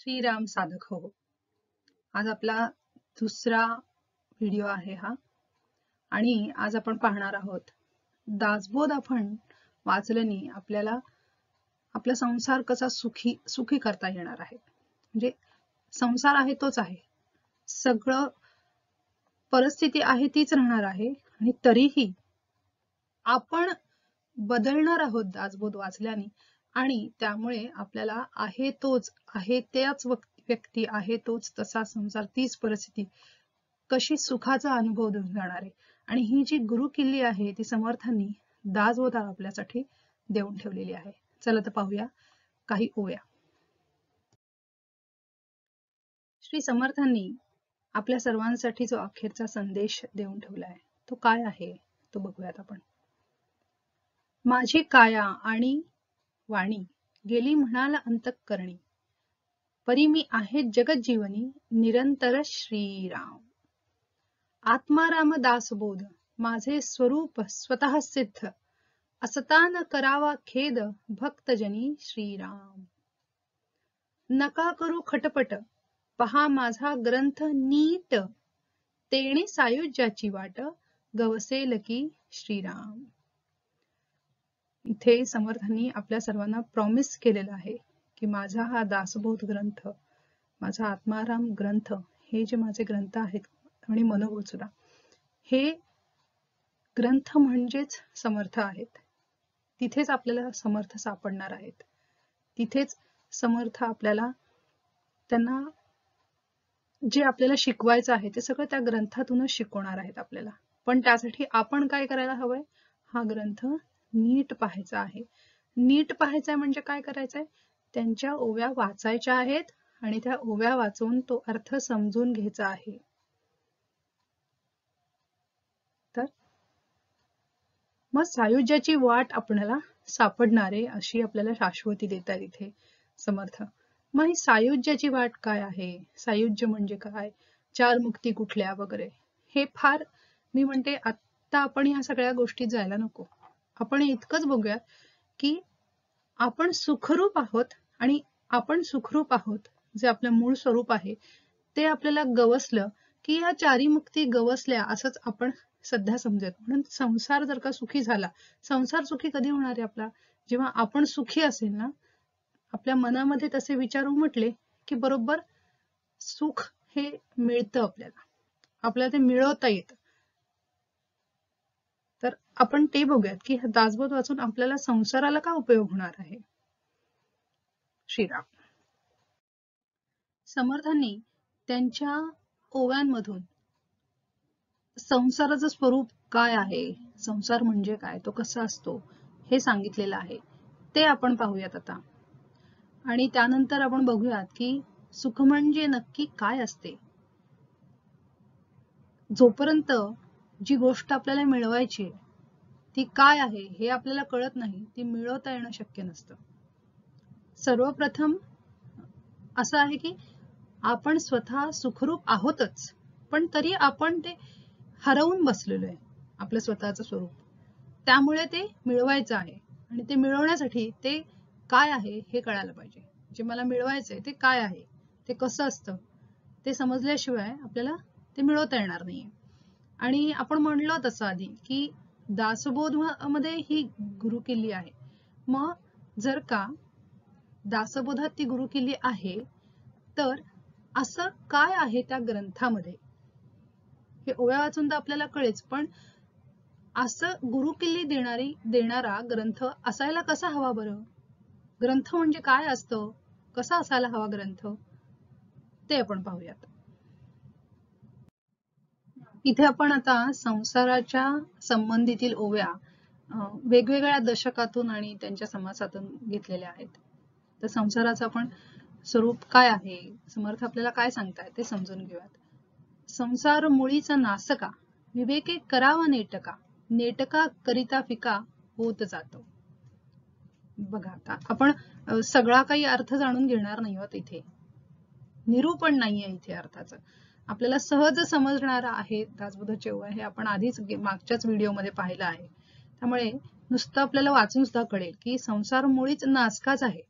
श्रीराम साधक हो. आज आपला दुसरा व्हिडिओ आहे हा आणि आज आपण पाहणार आहोत दासबोध आपण वाचल्याने आपल्याला आपला संसार कसा सुखी करता येणार आहे. म्हणजे संसार आहे तोच आहे, सगळं परिस्थिती आहे तीच राहणार आहे आणि तरीही आपण बदलणार आहोत दासबोध वाचल्याने आणि त्यामुळे आपल्याला आहे तोच आहे त्याच व्यक्ती आहे तोच तसा संसार तीच परिस्थिती कशी सुखाचा अनुभव देऊन जाणार आहे. आणि ही जी गुरु किल्ली आहे ती समर्थांनी दासबोध आपल्यासाठी देऊन ठेवलेली आहे. चला तर पाहूया काही ओव्या. श्री समर्थांनी आपल्या सर्वांसाठी जो अखेरचा संदेश देऊन ठेवला आहे तो काय आहे तो बघूयात आपण. माझी काया आणि वाणी गेली म्हणाला अंतःकरणी, परी मी आहे जगज्जीवनी निरंतर श्रीराम. आत्माराम दासबोध माझे स्वरूप स्वतः सिद्ध, असता न करावा खेद भक्तजनी श्रीराम. नका करू खटपट पहा माझा ग्रंथ नीट, तेणे सायुज्याची वाट गवसेल की श्रीराम. इथे समर्थांनी आपल्या सर्वांना प्रॉमिस केलेला आहे की माझा हा दासबोध ग्रंथ, माझा आत्माराम ग्रंथ, हे जे माझे ग्रंथ आहेत आणि मनोबोध सुद्धा, हे ग्रंथ म्हणजेच समर्थ आहेत. तिथेच आपल्याला समर्थ सापडणार आहेत. तिथेच समर्थ आपल्याला त्यांना जे आपल्याला शिकवायचं आहे ते सगळं त्या ग्रंथातूनच शिकवणार आहेत आपल्याला. पण त्यासाठी आपण काय करायला हवंय, हा ग्रंथ नीट पाहायचा आहे. नीट पाहायचंय म्हणजे काय करायचंय, त्यांच्या ओव्या वाचायच्या आहेत आणि त्या ओव्या वाचून तो अर्थ समजून घ्यायचा आहे. तर मग सायुज्याची वाट आपल्याला सापडणारे अशी आपल्याला शाश्वती देतात इथे समर्थ. मग ही सायुज्याची वाट काय आहे, सायुज्य म्हणजे काय, चार मुक्ती कुठल्या वगैरे, हे फार मी म्हणते आत्ता आपण ह्या सगळ्या गोष्टी जायला नको. आपण इतकंच बघूया की आपण सुखरूप आहोत आणि आपण सुखरूप आहोत जे आपलं मूळ स्वरूप आहे ते आपल्याला गवसलं की या चारी मुक्ती गवसल्या असंच आपण सध्या समजत. म्हणून संसार जर का सुखी झाला, संसार सुखी कधी होणार आहे आपला, जेव्हा आपण सुखी असेल ना, आपल्या मनामध्ये तसे विचार उमटले की बरोबर सुख हे मिळतं आपल्याला ते मिळवता येतं. तर आपण ते बघूयात की दासबोध वाचून आपल्याला संसाराला का उपयोग होणार आहे. श्रीराम समर्थांनी त्यांच्या ओव्यांमधून संसाराचं स्वरूप काय आहे, संसार म्हणजे काय, तो कसा असतो, हे सांगितलेलं आहे. ते आपण पाहूयात आता. आणि त्यानंतर आपण बघूयात की सुख म्हणजे नक्की काय असते. जोपर्यंत जी गोष्ट आपल्याला मिळवायची ती काय आहे हे आपल्याला कळत नाही, ती मिळवता येणं शक्य नसतं. सर्वप्रथम असं आहे की आपण स्वतः सुखरूप आहोतच, पण तरी आपण ते हरवून बसलेलो आहे आपलं स्वतःचं स्वरूप. त्यामुळे ते मिळवायचं आहे आणि ते मिळवण्यासाठी ते काय आहे हे कळायला पाहिजे. जे मला मिळवायचंय ते काय आहे, ते कसं असतं, ते समजल्याशिवाय आपल्याला ते मिळवता येणार नाहीये. आणि आपण म्हणलो तसं आधी की दासबोध मध्ये ही गुरु किल्ली आहे. मग जर का दासबोधात ती गुरु किल्ली आहे तर असं काय आहे त्या ग्रंथामध्ये, हे ओव्या वाचून तर आपल्याला कळेच, पण असं गुरु किल्ली देणारा ग्रंथ असायला कसा हवा बरं. ग्रंथ म्हणजे काय असतं, कसा असायला हवा ग्रंथ, ते आपण पाहूयात. इथे आपण आता संसाराच्या संबंधीतील ओव्या वेगवेगळ्या दशकातून आणि त्यांच्या समासातून घेतलेल्या आहेत. तर संसाराचं आपण स्वरूप काय आहे, समर्थ आपल्याला काय सांगताय ते समजून घेऊयात. संसार मुळीचा नासका, विवेके करावा नेटका, नेटका करिता फिका होत जातो. बघा आता आपण सगळा काही अर्थ जाणून घेणार नाही आहोत, इथे निरूपण नाहीये इथे अर्थाचं, आपल्याला सहज समजणारा आहे दासबोधाचे ओव्या, हे आपण आधीच मागच्याच व्हिडिओमध्ये पाहिलं आहे. त्यामुळे नुसतं आपल्याला वाचून सुद्धा कळेल की संसार मुळीच नासकाच आहे,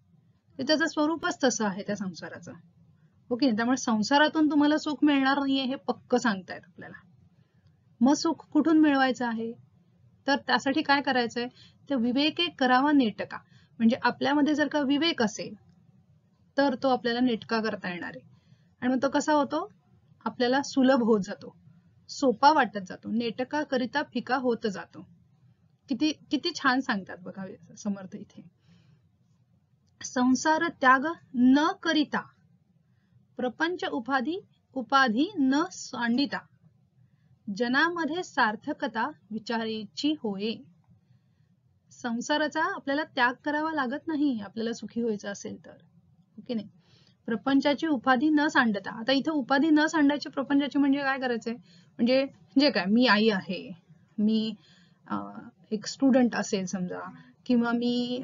त्याचं स्वरूपच तसं आहे त्या संसाराचं. ओके. त्यामुळे संसारातून तुम्हाला सुख मिळणार नाहीये हे पक्क सांगतायत आपल्याला. मग सुख कुठून मिळवायचं आहे? तर त्यासाठी काय करायचंय? तर विवेके करावा नेटका. म्हणजे आपल्यामध्ये जर का विवेक असेल तर तो आपल्याला नेटका करता येणार आहे. आणि मग तो कसा होतो? आपल्याला सुलभ होत जातो, सोपा वाटत जातो, नेटका करिता फिका होत जातो. किती किती छान सांगतात बघा समर्थ इथे. संसार त्याग न करिता प्रपंच उपाधी न सांडिता जनामध्ये सार्थकता विचारेची होय. संसाराचा आपल्याला त्याग करावा लागत नाही आपल्याला सुखी व्हायचं असेल तर. ओके नाही. प्रपंचाची उपाधी न सांडता. आता इथे उपाधी न सांडायची प्रपंचाची म्हणजे काय करायचंय? म्हणजे जे काय, मी आई आहे, मी एक स्टुडंट असेल समजा, किंवा मी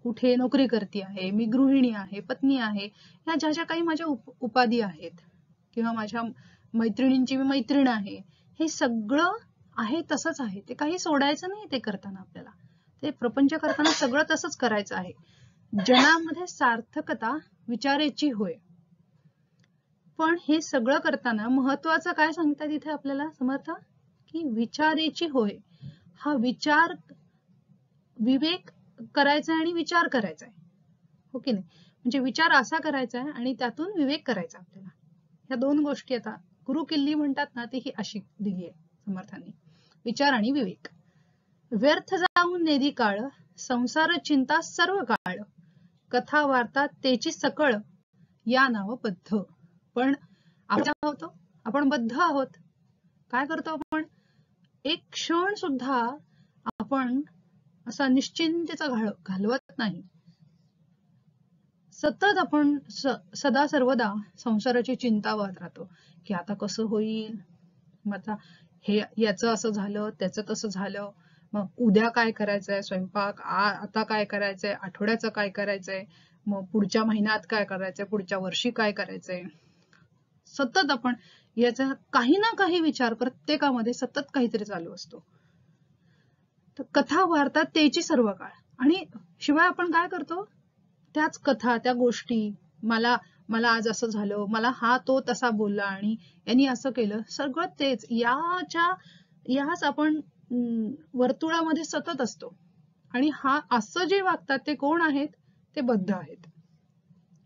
कुठे नोकरी करते आहे, मी गृहिणी आहे, पत्नी आहे, ह्या ज्या ज्या काही माझ्या उपाधी आहेत, किंवा माझ्या मैत्रिणींची मी मैत्रीण आहे, हे सगळं आहे तसंच आहे. ते काही सोडायचं नाही ते करताना आपल्याला. ते प्रपंच करताना सगळं तसंच करायचं आहे. जनामध्ये सार्थकता विचारायची होय. पण हे सगळं करताना महत्वाचं काय सांगतात इथे आपल्याला समर्थ? की विचारायची होय. हा विचार, विवेक करायचा आणि विचार करायचा आहे. हो की नाही? म्हणजे विचार असा करायचा आहे आणि त्यातून विवेक करायचा आपल्याला. ह्या दोन गोष्टी आता गुरु किल्ली म्हणतात ना, ती ही अशी दिली आहे समर्थांनी. विचार आणि विवेक. व्यर्थ जाऊन नेदी काळ, संसार चिंता सर्व काळ, कथा वार्ता तेची सकळ, या नाव बद्ध. पण आपण बद्ध आहोत. काय करतो आपण? एक क्षण सुद्धा आपण असा निश्चिंतेचा घालवत नाही. सतत आपण सदा सर्वदा संसाराची चिंता करत राहतो की आता कसं होईल, आता हे याचं असं झालं, त्याचं तसं झालं, मग उद्या काय करायचंय स्वयंपाक, आता काय करायचंय, आठवड्याचं काय करायचंय, मग पुढच्या महिन्यात काय करायचंय, पुढच्या वर्षी काय करायचंय. सतत आपण याचा काही ना काही विचार प्रत्येकामध्ये सतत काहीतरी चालू असतो. तर कथा वार्ता तेची सर्व काळ. आणि शिवाय आपण काय करतो? त्याच कथा, त्या गोष्टी, मला आज असं झालं, मला हा तो तसा बोलला आणि यांनी असं केलं, सगळं तेच याच आपण वर्तुळामध्ये सतत असतो. आणि हा असं जे वागतात ते कोण आहेत? ते बद्ध आहेत.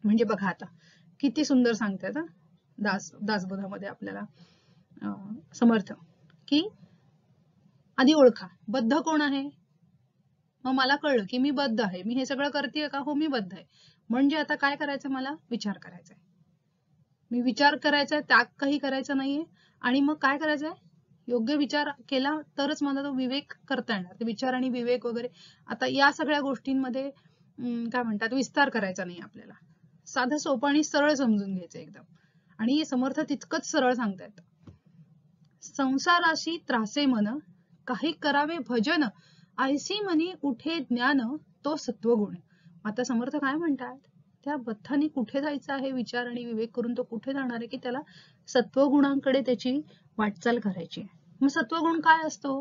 म्हणजे बघा आता किती सुंदर सांगतात दासबोधामध्ये आपल्याला समर्थ, की आधी ओळखा बद्ध कोण आहे. मग मला कळलं की मी बद्ध आहे, मी हे सगळं करतेय का? हो, मी बद्ध आहे. म्हणजे आता काय करायचं? मला विचार करायचा आहे. मी विचार करायचा आहे, त्याग काही करायचा नाहीये. आणि मग काय करायचंय? योग्य विचार केला तरच मला तो विवेक करता येणार. ते विचार आणि विवेक वगैरे आता या सगळ्या गोष्टींमध्ये काय म्हणतात, विस्तार करायचा नाही आपल्याला. साधं सोपं आणि सरळ समजून घ्यायचं एकदम. आणि समर्थ तितकंच सरळ सांगतायत. संसाराशी त्रासे मन, काही करावे भजन, ऐसी मनी उठे ज्ञान, तो सत्वगुण. आता समर्थ काय म्हणतात? त्या बद्धाने कुठे जायचं आहे? विचार आणि विवेक करून तो कुठे जाणार आहे? की त्याला सत्वगुणांकडे त्याची वाटचाल करायची आहे. मग सत्वगुण काय असतो?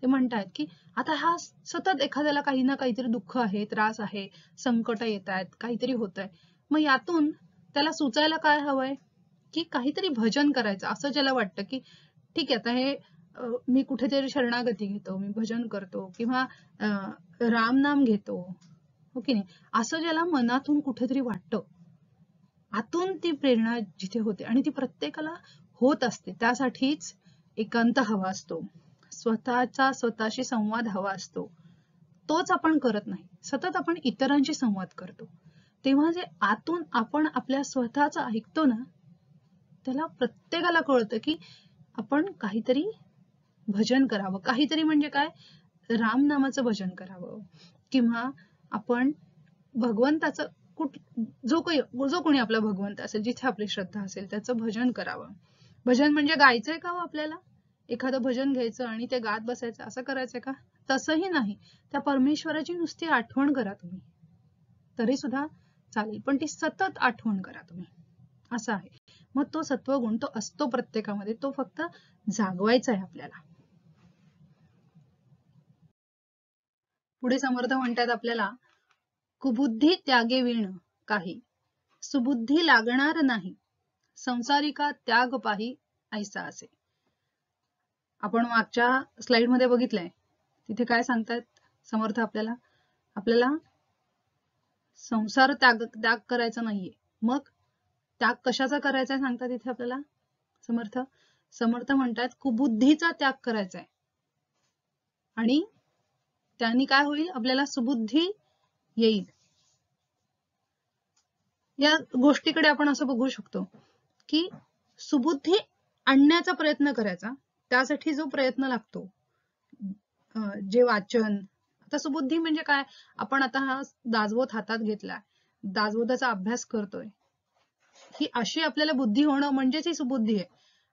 ते म्हणतात की आता हा सतत एखाद्याला काही ना काहीतरी दुःख आहे, त्रास आहे, संकट येत आहेत, काहीतरी होत आहे. मग यातून त्याला सुचायला काय हवंय? की काहीतरी भजन करायचं, असं ज्याला वाटतं की ठीक आहे आता हे मी कुठेतरी शरणागती घेतो, मी भजन करतो, किंवा रामनाम घेतो, हो की नाही, असं ज्याला मनातून कुठेतरी वाटतं, आतून ती प्रेरणा जिथे होते आणि ती प्रत्येकाला होत असते. त्यासाठीच एकांत हवा असतो, स्वतःशी संवाद हवा असतो. तोच आपण करत नाही, सतत आपण इतरांशी संवाद करतो. तेव्हा जे आतून आपण आपल्या स्वतःचं ऐकतो ना, त्याला प्रत्येकाला कळतं की आपण काहीतरी भजन करावं. काहीतरी म्हणजे काय? रामनामाचं भजन करावं, किंवा आपण भगवंताचं जो कोणी आपला भगवंत असेल, जिथे आपली श्रद्धा असेल, त्याचं भजन करावं. भजन म्हणजे गायचंय का हो आपल्याला? एखादं भजन घ्यायचं आणि ते गात बसायचं, असं करायचंय का? तसंही नाही. त्या परमेश्वराची नुसती आठवण करा तुम्ही, तरी सुद्धा चालेल, पण ती सतत आठवण करा तुम्ही, असं आहे. मग तो सत्वगुण तो असतो प्रत्येकामध्ये, तो फक्त जागवायचा आहे आपल्याला. पुढे समर्थ म्हणतात आपल्याला, कुबुद्धी त्यागे विण काही, सुबुद्धी लागणार नाही, संसारिका त्याग पाही ऐसा असे. आपण मागच्या स्लाइड मध्ये बघितलंय, तिथे काय सांगतात समर्थ आपल्याला? आपल्याला संसार त्याग करायचा नाहीये. मग त्याग कशाचा करायचा सांगतात इथे आपल्याला समर्थ? समर्थ म्हणतात कुबुद्धीचा त्याग करायचा आहे. आणि त्यांनी काय होईल? आपल्याला सुबुद्धी येईल. या गोष्टीकडे आपण असं बघू शकतो की सुबुद्धी आणण्याचा प्रयत्न करायचा, त्यासाठी जो प्रयत्न लागतो, जे वाचन. आता सुबुद्धी म्हणजे काय? आपण आता हा दासबोध हातात घेतलाय, दासबोधाचा अभ्यास करतोय, ही अशी आपल्याला बुद्धी होणं म्हणजेच ही सुबुद्धी आहे.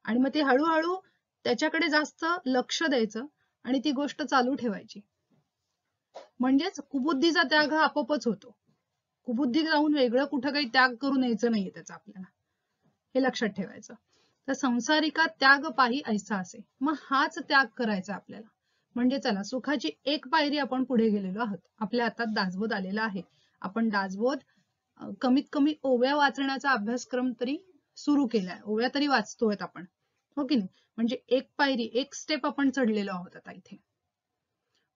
आणि मग ते हळूहळू त्याच्याकडे जास्त लक्ष द्यायचं आणि ती गोष्ट चालू ठेवायची. म्हणजेच कुबुद्धीचा त्याग हा आपोआपच होतो. कुबुद्धी जाऊन वेगळं कुठं काही त्याग करून यायचं नाहीये त्याचा आपल्याला, हे लक्षात ठेवायचं. तर संसारिका त्याग पाही ऐसा असे. मग हाच त्याग करायचा आपल्याला. म्हणजे चला, सुखाची एक पायरी आपण पुढे गेलेलो आहोत. आपल्या हातात दासबोध आलेला आहे. आपण दासबोध कमीत कमी ओव्या वाचण्याचा अभ्यासक्रम तरी सुरू केलाय, ओव्या तरी वाचतोय आपण, हो की नाही? म्हणजे एक पायरी, एक स्टेप आपण चढलेलो आहोत आता इथे.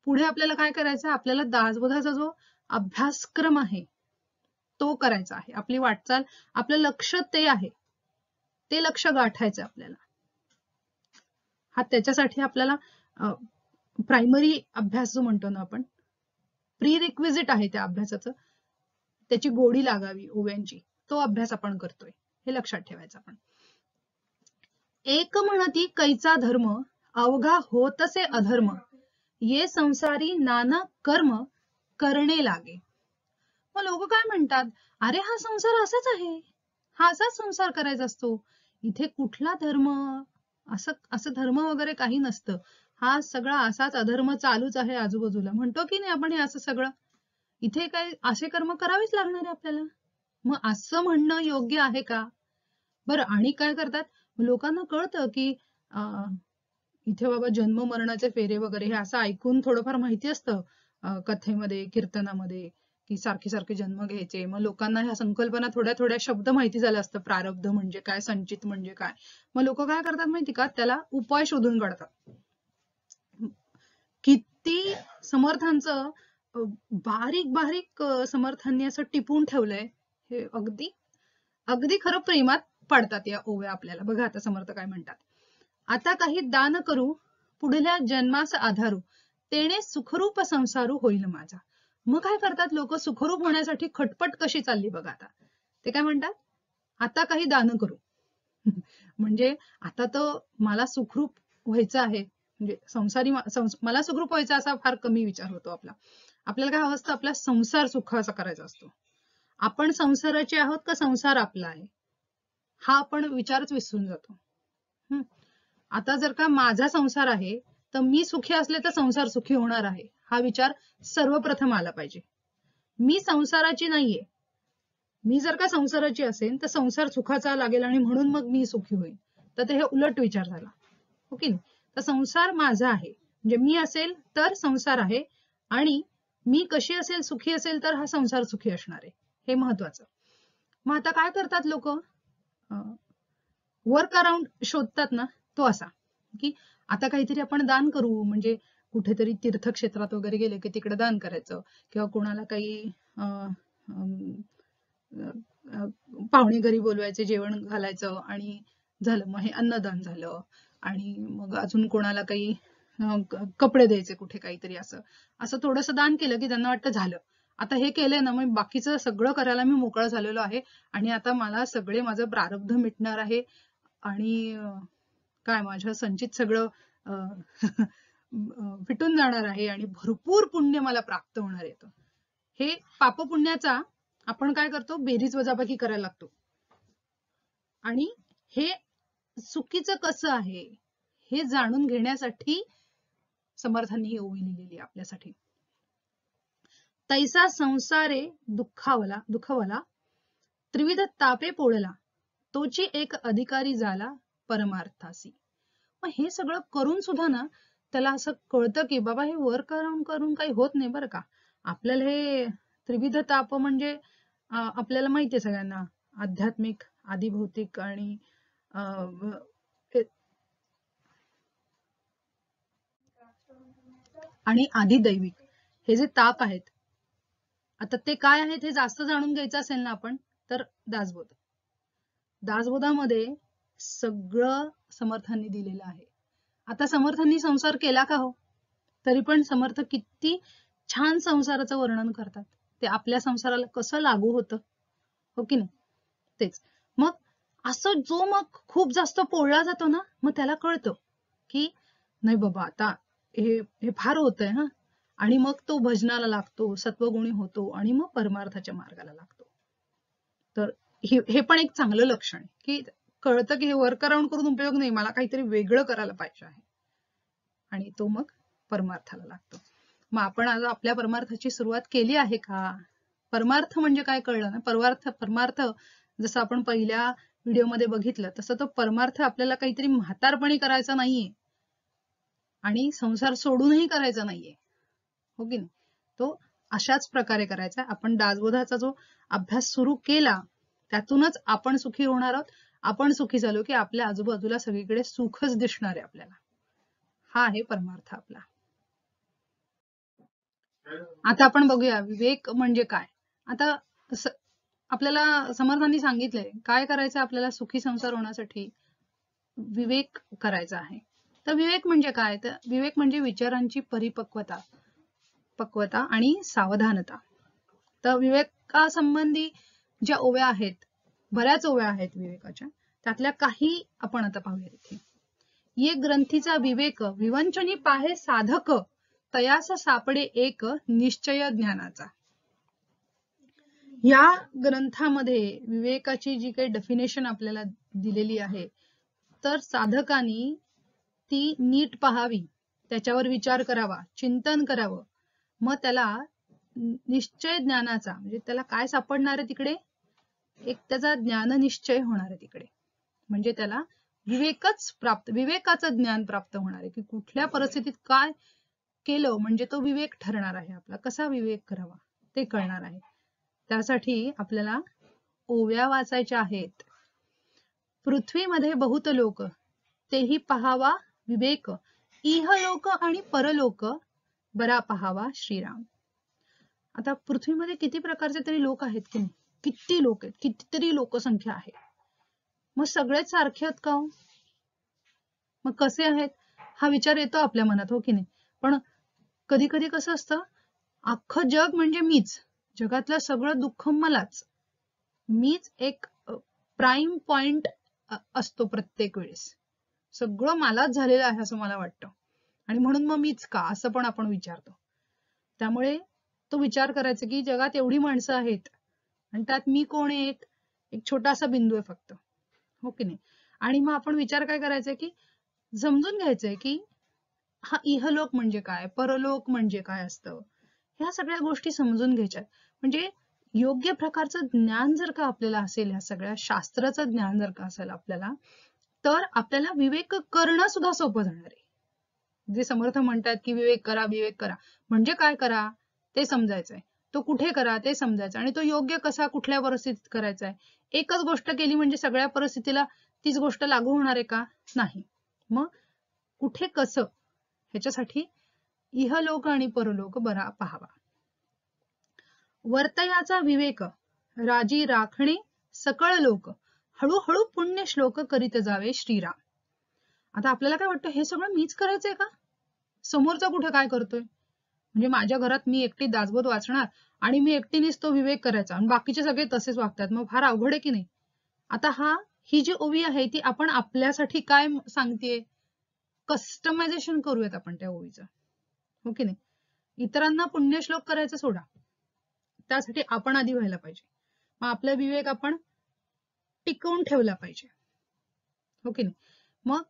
पुढे आपल्याला काय करायचं? आपल्याला दासबोधाचा जो अभ्यासक्रम आहे तो करायचा आहे. आपली वाटचाल, आपलं लक्ष ते आहे, ते लक्ष गाठायचं आपल्याला. हा त्याच्यासाठी आपल्याला प्रायमरी अभ्यास जो म्हणतो ना आपण, प्री रिक्विजिट आहे त्या अभ्यासाचं, त्याची गोडी लागावी ओव्यांची, तो अभ्यास आपण करतोय, हे लक्षात ठेवायचं आपण. एक म्हणती कैचा धर्म, अवघा होतसे अधर्म, ये संसारी नाना कर्म करणे लागे. मग लोक काय म्हणतात? अरे हा संसार असाच आहे, हा असाच संसार करायचा असतो, इथे कुठला धर्म, असं धर्म वगैरे काही नसतं, हा सगळा असाच अधर्म चालूच आहे आजूबाजूला. म्हणतो की नाही आपण हे असं सगळं, इथे काय असे कर्म करावेच लागणार आहे आपल्याला. मग असं म्हणणं योग्य आहे का? बरं, आणि काय करतात लोकांना? कळतं की इथे बाबा जन्म मरणाचे फेरे वगैरे हे असं ऐकून थोडंफार माहिती असतं कथेमध्ये, कीर्तनामध्ये, की सारखे सारखे जन्म घ्यायचे. मग लोकांना ह्या संकल्पना थोड्या थोड्या शब्द माहिती झालं असतं, प्रारब्ध म्हणजे काय, संचित म्हणजे काय. मग लोक काय करतात माहिती का? त्याला उपाय शोधून काढतात. किती समर्थांचं बारीक बारीक समर्थांनी असं टिपून ठेवलंय, हे अगदी अगदी खरं प्रेमात पाडतात या ओव्या आपल्याला. बघा आता समर्थ काय म्हणतात. आता काही दान करू, पुढल्या जन्मास आधारू, तेणे सुखरूप संसारू होईल माझा. मग काय करतात लोक? सुखरूप होण्यासाठी खटपट कशी चालली बघा आता. ते काय म्हणतात? आता काही दान करू. म्हणजे आता तर मला सुखरूप व्हायचं आहे, म्हणजे संसारी मला सुखरूप व्हायचं असा फार कमी विचार होतो आपला. आपल्याला काय हवं असतं? आपला संसार सुखाचा करायचा असतो. आपण संसाराचे आहोत का संसार आपला आहे, हा आपण विचारच विसरून जातो. आता जर का माझा संसार आहे तर मी सुखी असले तर संसार सुखी होणार आहे, हा विचार सर्वप्रथम आला पाहिजे. मी संसाराची नाहीये. मी जर का संसाराची असेल तर संसार सुखाचा लागेल आणि म्हणून मग मी सुखी होईल, तर ते हे उलट विचार झाला, हो की नाही? तर संसार माझा आहे, म्हणजे मी असेल तर संसार आहे, आणि मी कशी असेल, सुखी असेल तर हा संसार सुखी असणार आहे, हे महत्वाचं. मग आता काय करतात लोक? वर्क अराउंड शोधतात ना, तो असा की आता काहीतरी आपण दान करू, म्हणजे कुठेतरी तीर्थक्षेत्रात वगैरे गेले की तिकडे दान करायचं, किंवा कोणाला काही पाहुणे घरी बोलवायचे, जेवण घालायचं, आणि झालं, मग हे अन्नदान झालं. आणि मग अजून कोणाला काही कपडे द्यायचे, कुठे काहीतरी असं असं थोडंसं दान केलं की त्यांना वाटतं झालं, आता हे केलंय ना, मग बाकीचं सगळं करायला मी मोकळा झालेलो आहे, आणि आता मला सगळे माझं प्रारब्ध मिटणार आहे, आणि काय माझ्या संचित सगळं फिटून जाणार आहे, आणि भरपूर पुण्य मला प्राप्त होणार आहे. हे पापपुण्याचा आपण काय करतो? बेरीज वजाबाकी करायला लागतो. आणि हे चुकीचं कसं आहे हे जाणून घेण्यासाठी समर्थांनी ही ओवी लिहिलेली आपल्यासाठी. तैसा संसारे दुःखवला त्रिविध तापे पोळला, तोची एक अधिकारी झाला परमार्थासी. मग हे सगळं करून सुद्धा ना त्याला असं कळतं की बाबा हे वर्क अराउंड करून काही होत नाही बरं का. आपल्याला हे त्रिविध ताप म्हणजे आपल्याला माहितीये सगळ्यांना, आध्यात्मिक, आदिभौतिक आणि आदिदैविक हे जे ताप आहेत, आता ते काय आहेत हे जास्त जाणून घ्यायचं असेल ना आपण, तर दासबोध. दासबोधामध्ये सगळं समर्थांनी दिलेलं आहे. आता समर्थांनी संसार केला का हो? तरी पण समर्थ किती छान संसाराचं वर्णन करतात. ते आपल्या संसाराला कसं लागू होतं, हो की नाही? तेच. मग असं जो मग खूप जास्त पोळला जातो ना, मग त्याला कळतं की नाही बाबा आता हे फार होतंय हा, आणि मग तो भजनाला लागतो, सत्वगुणी होतो आणि मग परमार्थाच्या मार्गाला लागतो. तर हे पण एक चांगलं लक्षण आहे की कळतं की हे वर्क अराउंड करून उपयोग नाही, मला काहीतरी वेगळं करायला पाहिजे आहे, आणि तो मग परमार्थाला लागतो. मग आपण आज आपल्या परमार्थाची सुरुवात केली आहे का? परमार्थ म्हणजे काय कळलं ना? परमार्थ जसं आपण पहिल्या व्हिडिओमध्ये बघितलं तसं तो परमार्थ आपल्याला काहीतरी म्हातारपणी करायचा नाहीये आणि संसार सोडूनही करायचा नाहीये, हो की नाही? तो अशाच प्रकारे करायचा. आपण दासबोधाचा जो अभ्यास सुरू केला त्यातूनच आपण सुखी होणार आहोत. आपण सुखी झालो की आपल्या आजूबाजूला सगळीकडे सुखच दिसणार आहे आपल्याला. हा आहे परमार्थ आपला. आता आपण बघूया विवेक म्हणजे काय. आता आपल्याला समर्थांनी सांगितलंय काय करायचं आपल्याला सुखी संसार होण्यासाठी. विवेक करायचा आहे. तर विवेक म्हणजे काय? तर विवेक म्हणजे विचारांची पक्वता आणि सावधानता. तर विवेकासंबंधी ज्या ओव्या आहेत, बऱ्याच ओव्या आहेत विवेकाच्या, त्यातल्या काही आपण आता पाहूया इथे. ये ग्रंथीचा विवेक विवंचनी पाहे साधक, तयास सापडे एक निश्चय ज्ञानाचा. या ग्रंथामध्ये विवेकाची जी काही डेफिनेशन आपल्याला दिलेली आहे, तर साधकांनी ती नीट पाहावी, त्याच्यावर विचार करावा, चिंतन करावं. मग त्याला निश्चय ज्ञानाचा, म्हणजे त्याला काय सापडणार आहे तिकडे? एक त्याचा ज्ञान निश्चय होणार आहे तिकडे. म्हणजे त्याला विवेकाचं ज्ञान प्राप्त होणार आहे की कुठल्या परिस्थितीत काय केलं म्हणजे तो विवेक ठरणार आहे आपला, कसा विवेक करावा ते कळणार आहे. त्यासाठी आपल्याला ओव्या वाचायच्या आहेत. पृथ्वीमध्ये बहुत लोक, तेही पहावा विवेक, इहलोक आणि परलोक बरा पहावा श्रीराम. आता पृथ्वीमध्ये किती प्रकारचे तरी लोक आहेत की नाही? किती लोक आहेत, कितीतरी लोकसंख्या आहे. मग सगळेच सारखे आहेत का? मग कसे आहेत हा विचार येतो आपल्या मनात, हो की नाही? पण कधी कधी कसं असतं, अख्खं जग म्हणजे मीच, जगातलं सगळं दुःख मलाच, मीच एक प्राईम पॉइंट असतो प्रत्येक वेळेस, सगळं मलाच झालेलं आहे असं मला वाटतं, आणि म्हणून मग मीच का असं पण आपण विचारतो. त्यामुळे तो विचार करायचा की जगात एवढी माणसं आहेत आणि त्यात मी कोण आहे, एक छोटासा बिंदू आहे फक्त, हो की नाही? आणि मग आपण विचार काय करायचा की समजून घ्यायचंय की हा इहलोक म्हणजे काय, परलोक म्हणजे काय असतं, ह्या सगळ्या गोष्टी समजून घ्यायच्यात. म्हणजे योग्य प्रकारचं ज्ञान जर का आपल्याला असेल, ह्या सगळ्या शास्त्राचं ज्ञान जर का असेल आपल्याला, तर आपल्याला विवेक करणं सुद्धा सोपं जाणार आहे. जे समर्थ म्हणतात की विवेक करा, विवेक करा, म्हणजे काय करा ते समजायचंय, तो कुठे करा ते समजायचं, आणि तो योग्य कसा कुठल्या परिस्थितीत करायचा आहे. एकच गोष्ट केली म्हणजे सगळ्या परिस्थितीला तीच गोष्ट लागू होणार आहे का? नाही. मग कुठे कसं, ह्याच्यासाठी इहलोक आणि परलोक बरा पाहावा. वर्तयाचा विवेक राजी राखणे सकळ लोक, हळूहळू पुण्य श्लोक करीत जावे श्रीराम. आता आपल्याला काय वाटतं, हे सगळं मीच करायचंय का? समोरचा कुठे काय करतोय? म्हणजे माझ्या घरात मी एकटी दासबोध वाचणार आणि मी एकटीनेच तो विवेक करायचा आणि बाकीचे सगळे तसेच वागतात, मग फार अवघड आहे की नाही? आता ही जी ओवी आहे ती आपण आपल्यासाठी काय सांगतेय, कस्टमायझेशन करूयात आपण त्या ओवीचं, हो की नाही? इतरांना पुण्यश्लोक करायचं सोडा, त्यासाठी आपण आधी व्हायला पाहिजे. मग आपला विवेक आपण टिकवून ठेवला पाहिजे, हो की नाही? मग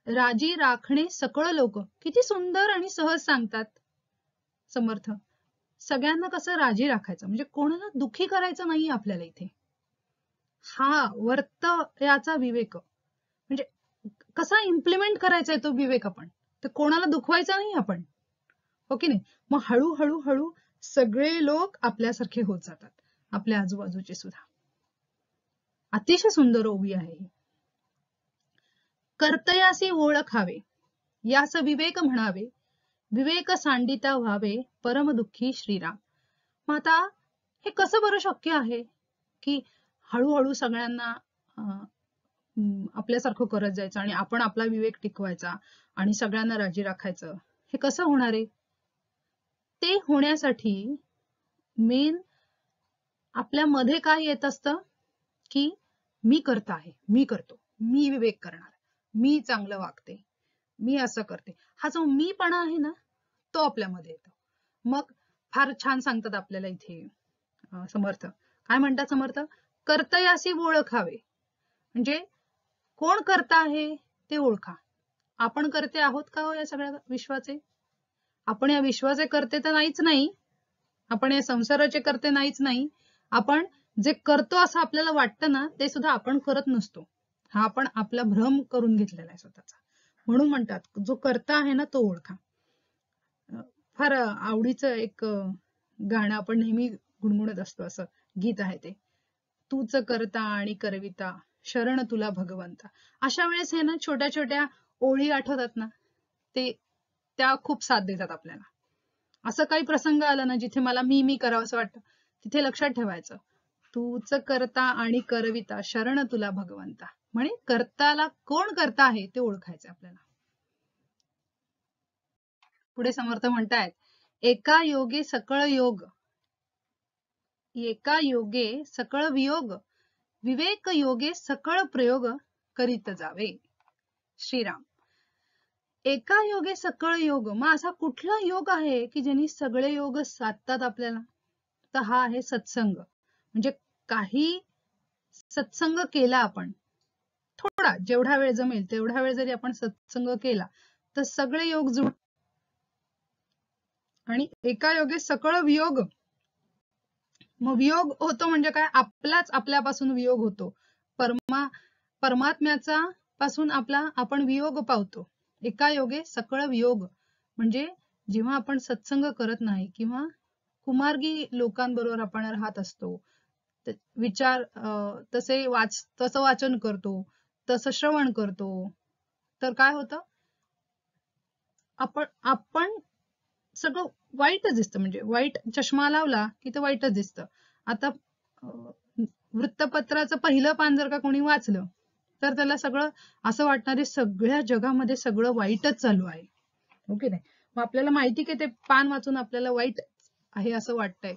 राजी राखणे सकळ लोक, किती सुंदर आणि सहज सांगतात समर्थ. सगळ्यांना कसं राजी राखायचं, म्हणजे कोणाला दुखी करायचं नाही आपल्याला इथे. हा वर्तयाचा विवेक म्हणजे कसा इम्प्लिमेंट करायचा आहे तो विवेक आपण, तर कोणाला दुखवायचं नाही आपण, हो की नाही? मग हळूहळू सगळे लोक आपल्यासारखे होत जातात, आपल्या आजूबाजूचे सुद्धा. अतिशय सुंदर ओवी आहे. कर्तयासी ओळखावे यास विवेक म्हणावे, विवेक सांडिता व्हावे परम दुःखी श्रीराम. मग आता हे कसं बरं शक्य आहे की हळूहळू सगळ्यांना आपल्यासारखं करत जायचं आणि आपण आपला विवेक टिकवायचा आणि सगळ्यांना राजी राखायचं, हे कसं होणार आहे? ते होण्यासाठी मेन आपल्यामध्ये काय येत असतं की मी करता आहे, मी करतो, मी विवेक करणार, मी चांगलं वागते, मी असं करते, हा जो मीपणा आहे ना तो आपल्यामध्ये येतो. मग फार छान सांगतात आपल्याला इथे समर्थ, काय म्हणतात समर्थ? कर्तयासी ओळखावे, म्हणजे कोण करता आहे ते ओळखा. आपण करते आहोत का हो या सगळ्या विश्वाचे? आपण या विश्वाचे करते तर नाहीच नाही, आपण या संसाराचे करते नाहीच नाही, आपण जे करतो असं आपल्याला वाटतं ना ते सुद्धा आपण करत नसतो. हा आपण आपला भ्रम करून घेतलेला आहे स्वतःचा. म्हणून म्हणतात जो करता आहे ना तो ओळखा. फार आवडीचं एक गाणं आपण नेहमी गुणगुणत असतो असं गीत आहे ते, तूच करता आणि करविता शरण तुला भगवंता. अशा वेळेस हे ना छोट्या छोट्या ओळी आठवतात ना ते त्या खूप साथ देतात आपल्याला. असं काही प्रसंग आला ना जिथे मला मी करावं असं वाटतं, तिथे लक्षात ठेवायचं, तूच करता आणि करविता शरण तुला भगवंता. म्हणजे कर्ताला कोण करता आहे ते ओळखायचं आपल्याला. पुढे समर्थ म्हणतायत, एका योगे सकळ योग, एका योगे सकळ वियोग, विवेक योगे सकळ प्रयोग करीत जावे. श्रीराम. एका योगे सकळ योग, मग असा कुठला योग आहे की ज्यांनी सगळे योग साधतात आपल्याला? तर हा आहे सत्संग. म्हणजे काही सत्संग केला आपण, थोडा जेवढा वेळ जमेल तेवढा वेळ जरी आपण सत्संग केला तर सगळे योग जुळ. आणि एका योगे सकळ वियोग, मग वियोग होतो म्हणजे काय? आपलाच आपल्यापासून वियोग होतो, परमात्म्याचा पासून आपण वियोग पावतो. एका योगे सकळ वियोग म्हणजे जेव्हा आपण सत्संग करत नाही किंवा कुमार्गी लोकांबरोबर आपण राहत असतो, विचार तसं वाचन करतो, तसं श्रवण करतो, तर काय होतं? आपण सगळं वाईटच दिसतं. म्हणजे वाईट चष्मा लावला की ते वाईटच दिसतं. आता वृत्तपत्राचं पहिलं पान जर का कोणी वाचलं तर त्याला सगळं असं वाटणार आहे सगळ्या जगामध्ये सगळं वाईटच चालू आहे. ओके नाही? मग आपल्याला माहिती की ते पान वाचून आपल्याला वाईट आहे असं वाटतंय,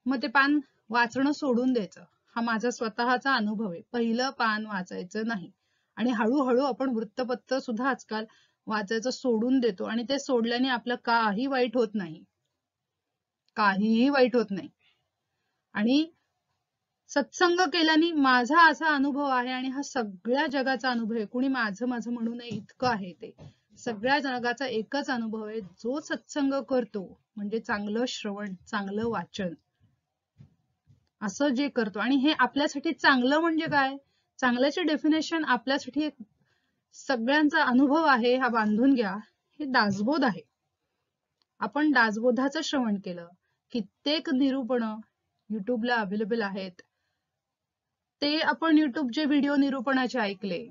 मग ते पान वाचणं सोडून द्यायचं. हा माझा स्वतःचा अनुभव आहे. पहिलं पान वाचायचं नाही आणि हळूहळू आपण वृत्तपत्र सुद्धा आजकाल वाचायचं सोडून देतो आणि ते सोडल्याने आपलं काही वाईट होत नाही, काहीही वाईट होत नाही. आणि सत्संग केल्याने माझा असा अनुभव आहे आणि हा सगळ्या जगाचा अनुभव आहे, कुणी माझं म्हणू नये इतकं आहे ते. सगळ्या जगाचा एकच अनुभव आहे, जो सत्संग करतो म्हणजे चांगलं श्रवण, चांगलं वाचन असं जे करतो. आणि हे आपल्यासाठी चांगलं म्हणजे काय? चांगल्याचे डेफिनेशन आपल्यासाठी एक सगळ्यांचा अनुभव आहे हा बांधून घ्या, हे दासबोध आहे. आपण दासबोधाचं श्रवण केलं, कित्येक निरूपण युट्यूबला अवेलेबल आहेत, ते आपण युट्यूबचे व्हिडिओ निरूपणाचे ऐकले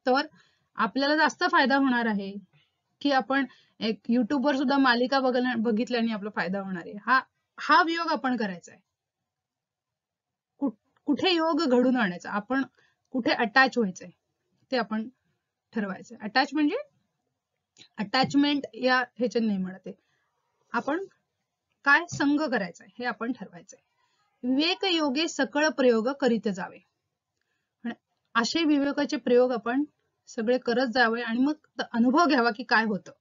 तर आपल्याला जास्त फायदा होणार आहे की आपण एक युट्यूबवर सुद्धा मालिका बघितल्याने आपला फायदा होणार आहे. हा वियोग आपण करायचा आहे. कुठे योग घडून आणायचा, आपण कुठे अटॅच व्हायचंय ते आपण ठरवायचं. अटॅच म्हणजे अटॅचमेंट या ह्याच्यात नाही म्हणते, आपण काय संग करायचा हे आपण ठरवायचंय. विवेक योगे सकळ प्रयोग करीत जावे. असे विवेकाचे प्रयोग आपण सगळे करत जावे आणि मग अनुभव घ्यावा की काय होतं.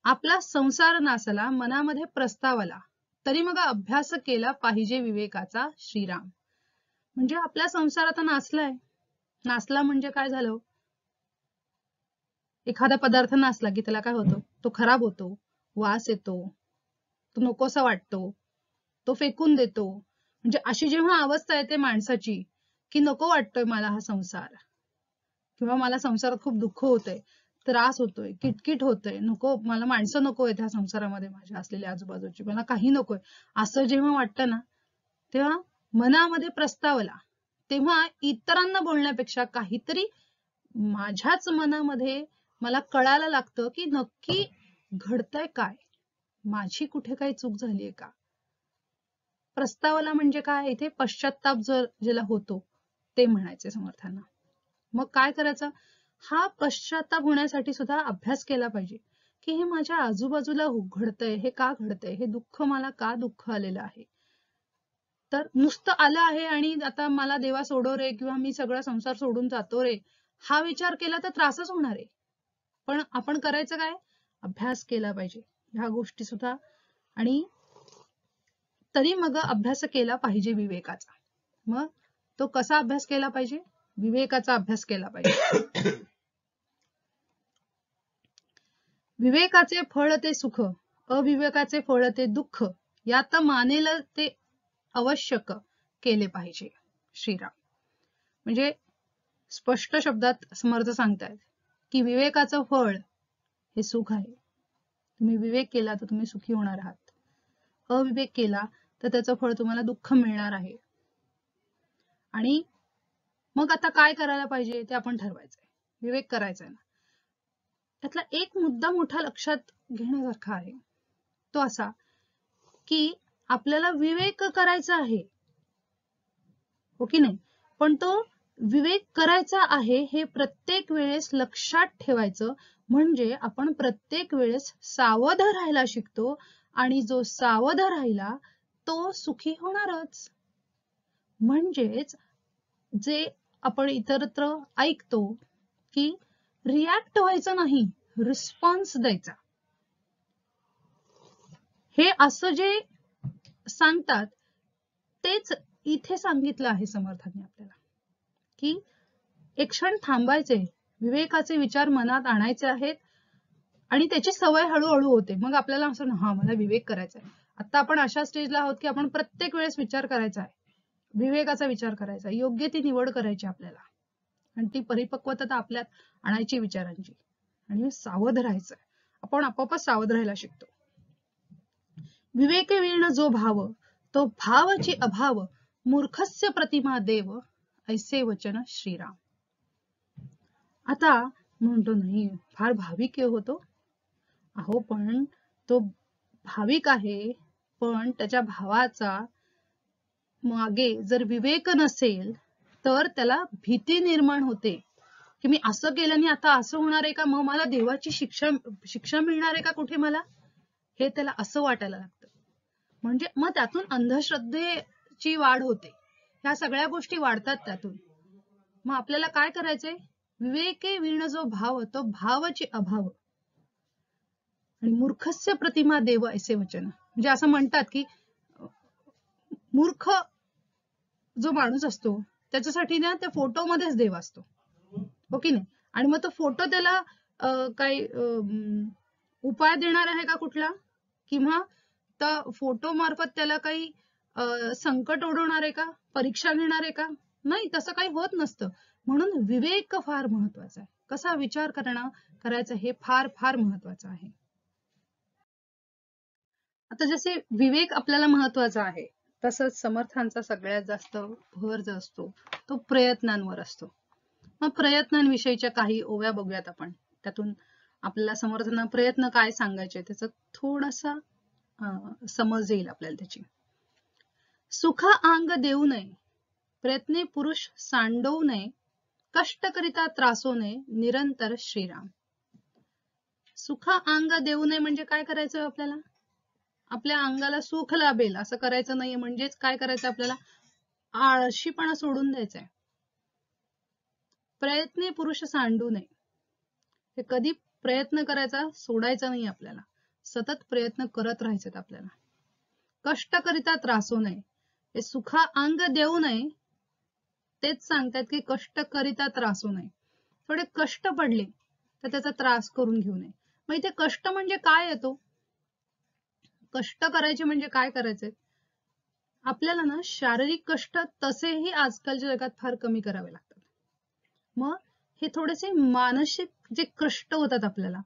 आपला संसार नासला मनामध्ये प्रस्ताव आला, तरी मग अभ्यास केला पाहिजे विवेकाचा श्रीराम. म्हणजे आपला संसार आता नासलाय. नासला म्हणजे काय झालं? एखादा पदार्थ नासला की त्याला काय होतं? तो खराब होतो, वास येतो, तो नकोसा वाटतो, तो फेकून देतो. म्हणजे अशी जेव्हा अवस्था येते माणसाची की नको वाटतोय मला हा संसार, किंवा मला संसारात खूप दुःख होतंय, त्रास होतोय, किटकिट होतंय, नको मला माणसं नकोय त्या संसारामध्ये माझ्या असलेल्या आजूबाजूची, मला काही नकोय, असं जेव्हा वाटतं ना तेव्हा मनामध्ये प्रस्ताव आला तेव्हा इतरांना बोलण्यापेक्षा काहीतरी माझ्याच मनामध्ये मला कळायला लागतं की नक्की घडतंय काय, माझी कुठे काही चूक झालीये का. प्रस्तावना म्हणजे काय, इथे पश्चाताप ज्याला होतो ते म्हणायचे समर्थांना. मग काय करायचं, हा पश्चाताप होण्यासाठी सुद्धा अभ्यास केला पाहिजे की हे माझ्या आजूबाजूला घडतंय, हे का घडतंय, हे दुःख मला का दुःख आलेलं आहे. तर नुसतं आलं आहे आणि आता मला देवा सोडो रे किंवा मी सगळा संसार सोडून जातो रे, हा विचार केला तर त्रासच होणार आहे. पण आपण करायचं काय, अभ्यास केला पाहिजे ह्या गोष्टी सुद्धा. आणि तरी मग अभ्यास केला पाहिजे विवेकाचा. मग तो कसा अभ्यास केला पाहिजे, विवेकाचा अभ्यास केला पाहिजे. विवेकाचे फळ ते सुख, अविवेकाचे फळ ते दुःख, यात मानेल ते आवश्यक केले पाहिजे. श्रीराम. म्हणजे स्पष्ट शब्दात समर्थ सांगतायत की विवेकाचं फळ हे सुख आहे. तुम्ही विवेक केला तर तुम्ही सुखी होणार आहात, अविवेक केला तर त्याचं फळ तुम्हाला दुःख मिळणार आहे. आणि मग आता काय करायला पाहिजे ते आपण ठरवायचंय, विवेक करायचा ना. त्यातला एक मुद्दा मोठा लक्षात घेण्यासारखा आहे, तो असा की आपल्याला विवेक करायचा आहे, हो की नाही, पण तो विवेक करायचा आहे हे प्रत्येक वेळेस लक्षात ठेवायचं. म्हणजे आपण प्रत्येक वेळेस सावध राहायला शिकतो आणि जो सावध राहिला तो सुखी होणारच. म्हणजेच जे आपण इतरत्र ऐकतो की रिॲक्ट व्हायचं नाही, रिस्पॉन्स द्यायचा, हे असं जे सांगतात तेच इथे सांगितलं आहे समर्थांनी आपल्याला की एक क्षण थांबायचे, विवेकाचे विचार मनात आणायचे आहेत आणि त्याची सवय हळूहळू होते. मग आपल्याला असं हा मला विवेक करायचा आहे. आता आपण अशा स्टेजला आहोत की आपण प्रत्येक वेळेस विचार करायचा आहे, विवेकाचा विचार करायचा, योग्य ती निवड करायची आपल्याला आणि ती परिपक्वता आपल्यात आणायची विचारांची आणि सावध राहायचंय. आपण आपोआपच सावध राहायला शिकतो. विवेके वीण जो भाव, तो भावची अभाव, मूर्खस्य प्रतिमा देव, ऐसे वचन श्रीराम. आता म्हणतो नाही फार भाविक होतो. अहो पण तो भाविक आहे, पण त्याच्या भावाचा मागे जर विवेक नसेल तर त्याला भीती निर्माण होते की मी असं केल्याने आता असं होणार आहे का, मग मला देवाची शिक्षा मिळणार आहे का कुठे मला, हे त्याला असं वाटायला लागतं. म्हणजे मग त्यातून अंधश्रद्धेची वाढ होते, ह्या सगळ्या गोष्टी वाढतात त्यातून. मग आपल्याला काय करायचंय, विवेके वीण जो भाव, तो भावची अभाव आणि मूर्खस्य प्रतिमा देव ऐसे वचन. म्हणजे असं म्हणतात की मूर्ख जो माणूस असतो त्याच्यासाठी ना त्या फोटोमध्येच देव असतो, हो की नाही. आणि मग तो फोटो त्याला काही उपाय देणार आहे का कुठला, किंवा त्या फोटो मार्फत त्याला काही संकट ओढवणार आहे का, परीक्षा घेणार आहे का, नाही, तसं काही होत नसतं. म्हणून विवेक फार महत्वाचा आहे, कसा विचार करायचा हे फार फार महत्वाचं आहे. आता जसे विवेक आपल्याला महत्वाचा आहे तसंच समर्थांचा सगळ्यात जास्त भर जो असतो तो प्रयत्नांवर असतो. मग प्रयत्नांविषयीच्या काही ओव्या बघूयात आपण, त्यातून आपल्याला समर्थांना प्रयत्न काय सांगायचे त्याचा थोडासा समज येईल आपल्याला त्याची. सुख अंग देऊ नये, प्रयत्ने पुरुष सांडवू नये, कष्ट करिता त्रासो नये, निरंतर श्रीराम. सुख अंग देऊ नये म्हणजे काय करायचं आपल्याला, आपल्या अंगाला सुख लाभेल असं करायचं नाहीये. म्हणजेच काय करायचं आपल्याला, आळशीपणा सोडून द्यायचा आहे. प्रयत्ने पुरुष सांडू नये, हे कधी प्रयत्न करायचा सोडायचा नाही आपल्याला, सतत प्रयत्न करत राहायचे आपल्याला. कष्ट करिता त्रासो नये, हे सुखा अंग देऊ नये, तेच सांगतात की कष्ट करिता त्रासो नये. थोडे कष्ट पडले तर त्याचा त्रास करून घेऊ नये. मग इथे कष्ट म्हणजे काय येतो, कष्ट करायचे म्हणजे काय करायचे, आपल्याला ना शारीरिक कष्ट तसेही आजकालच्या जगात फार कमी करावे लागतात. मग हे थोडेसे मानसिक जे कष्ट होतात आपल्याला,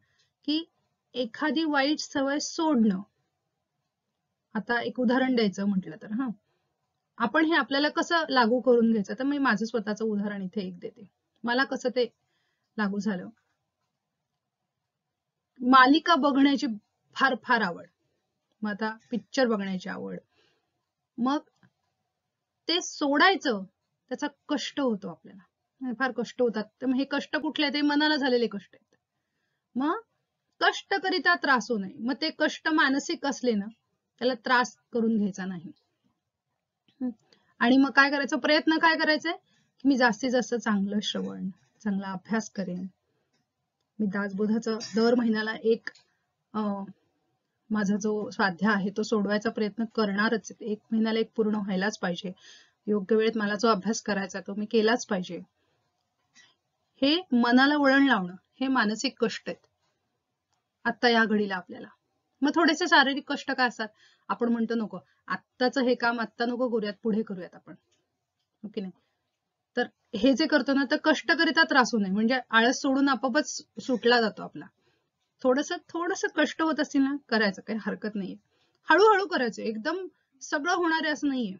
की एखादी वाईट सवय सोडणं. आता एक उदाहरण द्यायचं म्हटलं तर आपण हे आपल्याला कसं लागू करून घ्यायचं, तर मी माझं स्वतःचं उदाहरण इथे एक देते. मला कसं ते लागू झालं. मालिका बघण्याची फार फार आवड, मग आता पिक्चर बघण्याची आवड, मग ते सोडायचं त्याचा कष्ट होतो आपल्याला, फार कष्ट होतात. तर मग हे कष्ट कुठले, ते मनाला झालेले कष्ट आहेत. मग कष्ट करिता त्रास होऊ नये. मग ते कष्ट मानसिक असले ना, त्याला त्रास करून घ्यायचा नाही. आणि मग काय करायचं, प्रयत्न काय करायचंय की मी जास्तीत जास्त चांगलं श्रवण, चांगला अभ्यास करेन. मी दासबोधाचं दर महिन्याला एक माझा जो स्वाध्याय आहे तो सोडवायचा प्रयत्न करणारच. 1 महिन्याला एक पूर्ण व्हायलाच पाहिजे. योग्य वेळेत मला जो अभ्यास करायचा तो मी केलाच पाहिजे. हे मनाला वळण लावणं, हे मानसिक कष्ट आहेत आता या घडीला आपल्याला. मग थोडेसे शारीरिक कष्ट काय असतात, आपण म्हणतो नको आत्ताचं हे काम आत्ता नको करूयात, पुढे करूयात आपण, ओके नाही. तर हे जे करतो ना, तर कष्ट करिता त्रास होऊ नये, म्हणजे आळस सोडून आपोआपच सुटला जातो आपला. थोडस कष्ट होत असतील ना, करायचं काही हरकत नाहीये. हळूहळू करायचं, एकदम सगळं होणार आहे असं नाहीये,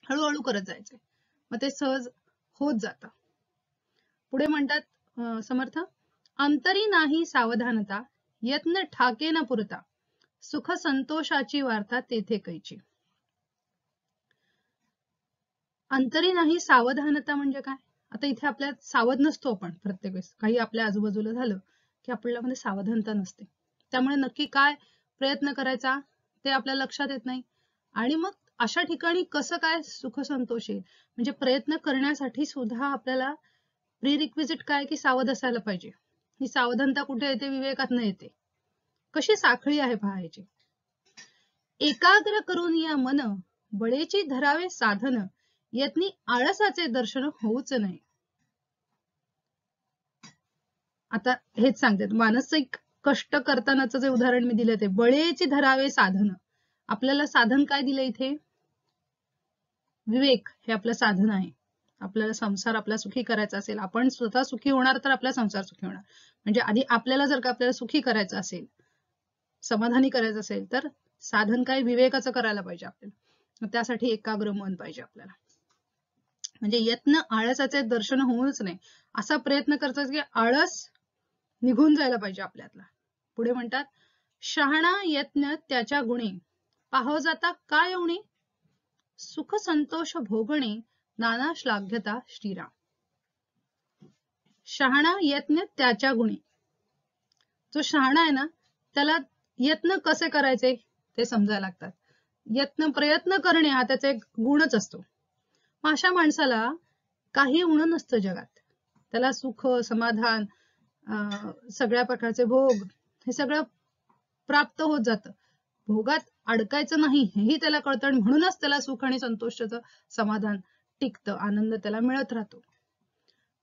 हळूहळू करत जायचंय, मग ते सहज होत जातं. पुढे म्हणतात समर्थ, अंतरी नाही सावधानता, यत्न ठाके न पुरता, सुख संतोषाची वार्ता तेथे कैची. अंतरी नाही सावधानता म्हणजे काय, आता इथे आपल्या सावध नसतो आपण प्रत्येक वेळेस, काही आपल्या आजूबाजूला झालं की आपल्यामध्ये सावधानता नसते, त्यामुळे नक्की काय प्रयत्न करायचा ते आपल्या लक्षात येत नाही. आणि मग अशा ठिकाणी कसं काय सुख संतोष येईल, म्हणजे प्रयत्न करण्यासाठी सुद्धा आपल्याला प्रिरिक्विजिट काय की सावध असायला पाहिजे. ही सावधानता कुठे येते, विवेकातनं येते. कशी साखळी आहे पहायची. एकाग्र करून या मन, बळेची धरावे साधन, यत्नी आळसाचे दर्शन होऊच नये. आता हेच सांगते, मानसिक कष्ट करतानाच जे उदाहरण मी दिलं ते बळेची धरावे साधन. आपल्याला साधन काय दिलं इथे, विवेक हे आपलं साधन आहे. आपल्याला संसार आपला सुखी करायचा असेल, आपण स्वतः सुखी होणार तर आपला संसार सुखी होणार. म्हणजे आधी आपल्याला जर का आपल्याला सुखी करायचं असेल, समाधानी करायचं असेल, तर साधन काय, विवेकाचं करायला पाहिजे आपल्याला. त्यासाठी एकाग्र मन पाहिजे आपल्याला. म्हणजे यत्न आळसाचे दर्शन होऊच नाही, असा प्रयत्न करतात की आळस निघून जायला पाहिजे आपल्यातला. पुढे म्हणतात, शहाणा यत्न त्याच्या गुणी, पाहो जाता काय उणी, सुख संतोष भोगणे, नाना श्लाघ्यता श्रीराम. शहाणा यत्न त्याच्या गुणी, जो शहाणा आहे ना, त्याला यत्न कसे करायचे ते समजायला लागतात. यत्न प्रयत्न करणे हा त्याचा एक गुणच असतो. मग अशा माणसाला काही उण नसतं जगात, त्याला सुख समाधान सगळ्या प्रकारचे भोग हे सगळं प्राप्त होत जातं. भोगात अडकायचं नाही हेही त्याला कळतं, आणि म्हणूनच त्याला सुख आणि संतोषाचं समाधान टिकतं, आनंद त्याला मिळत राहतो.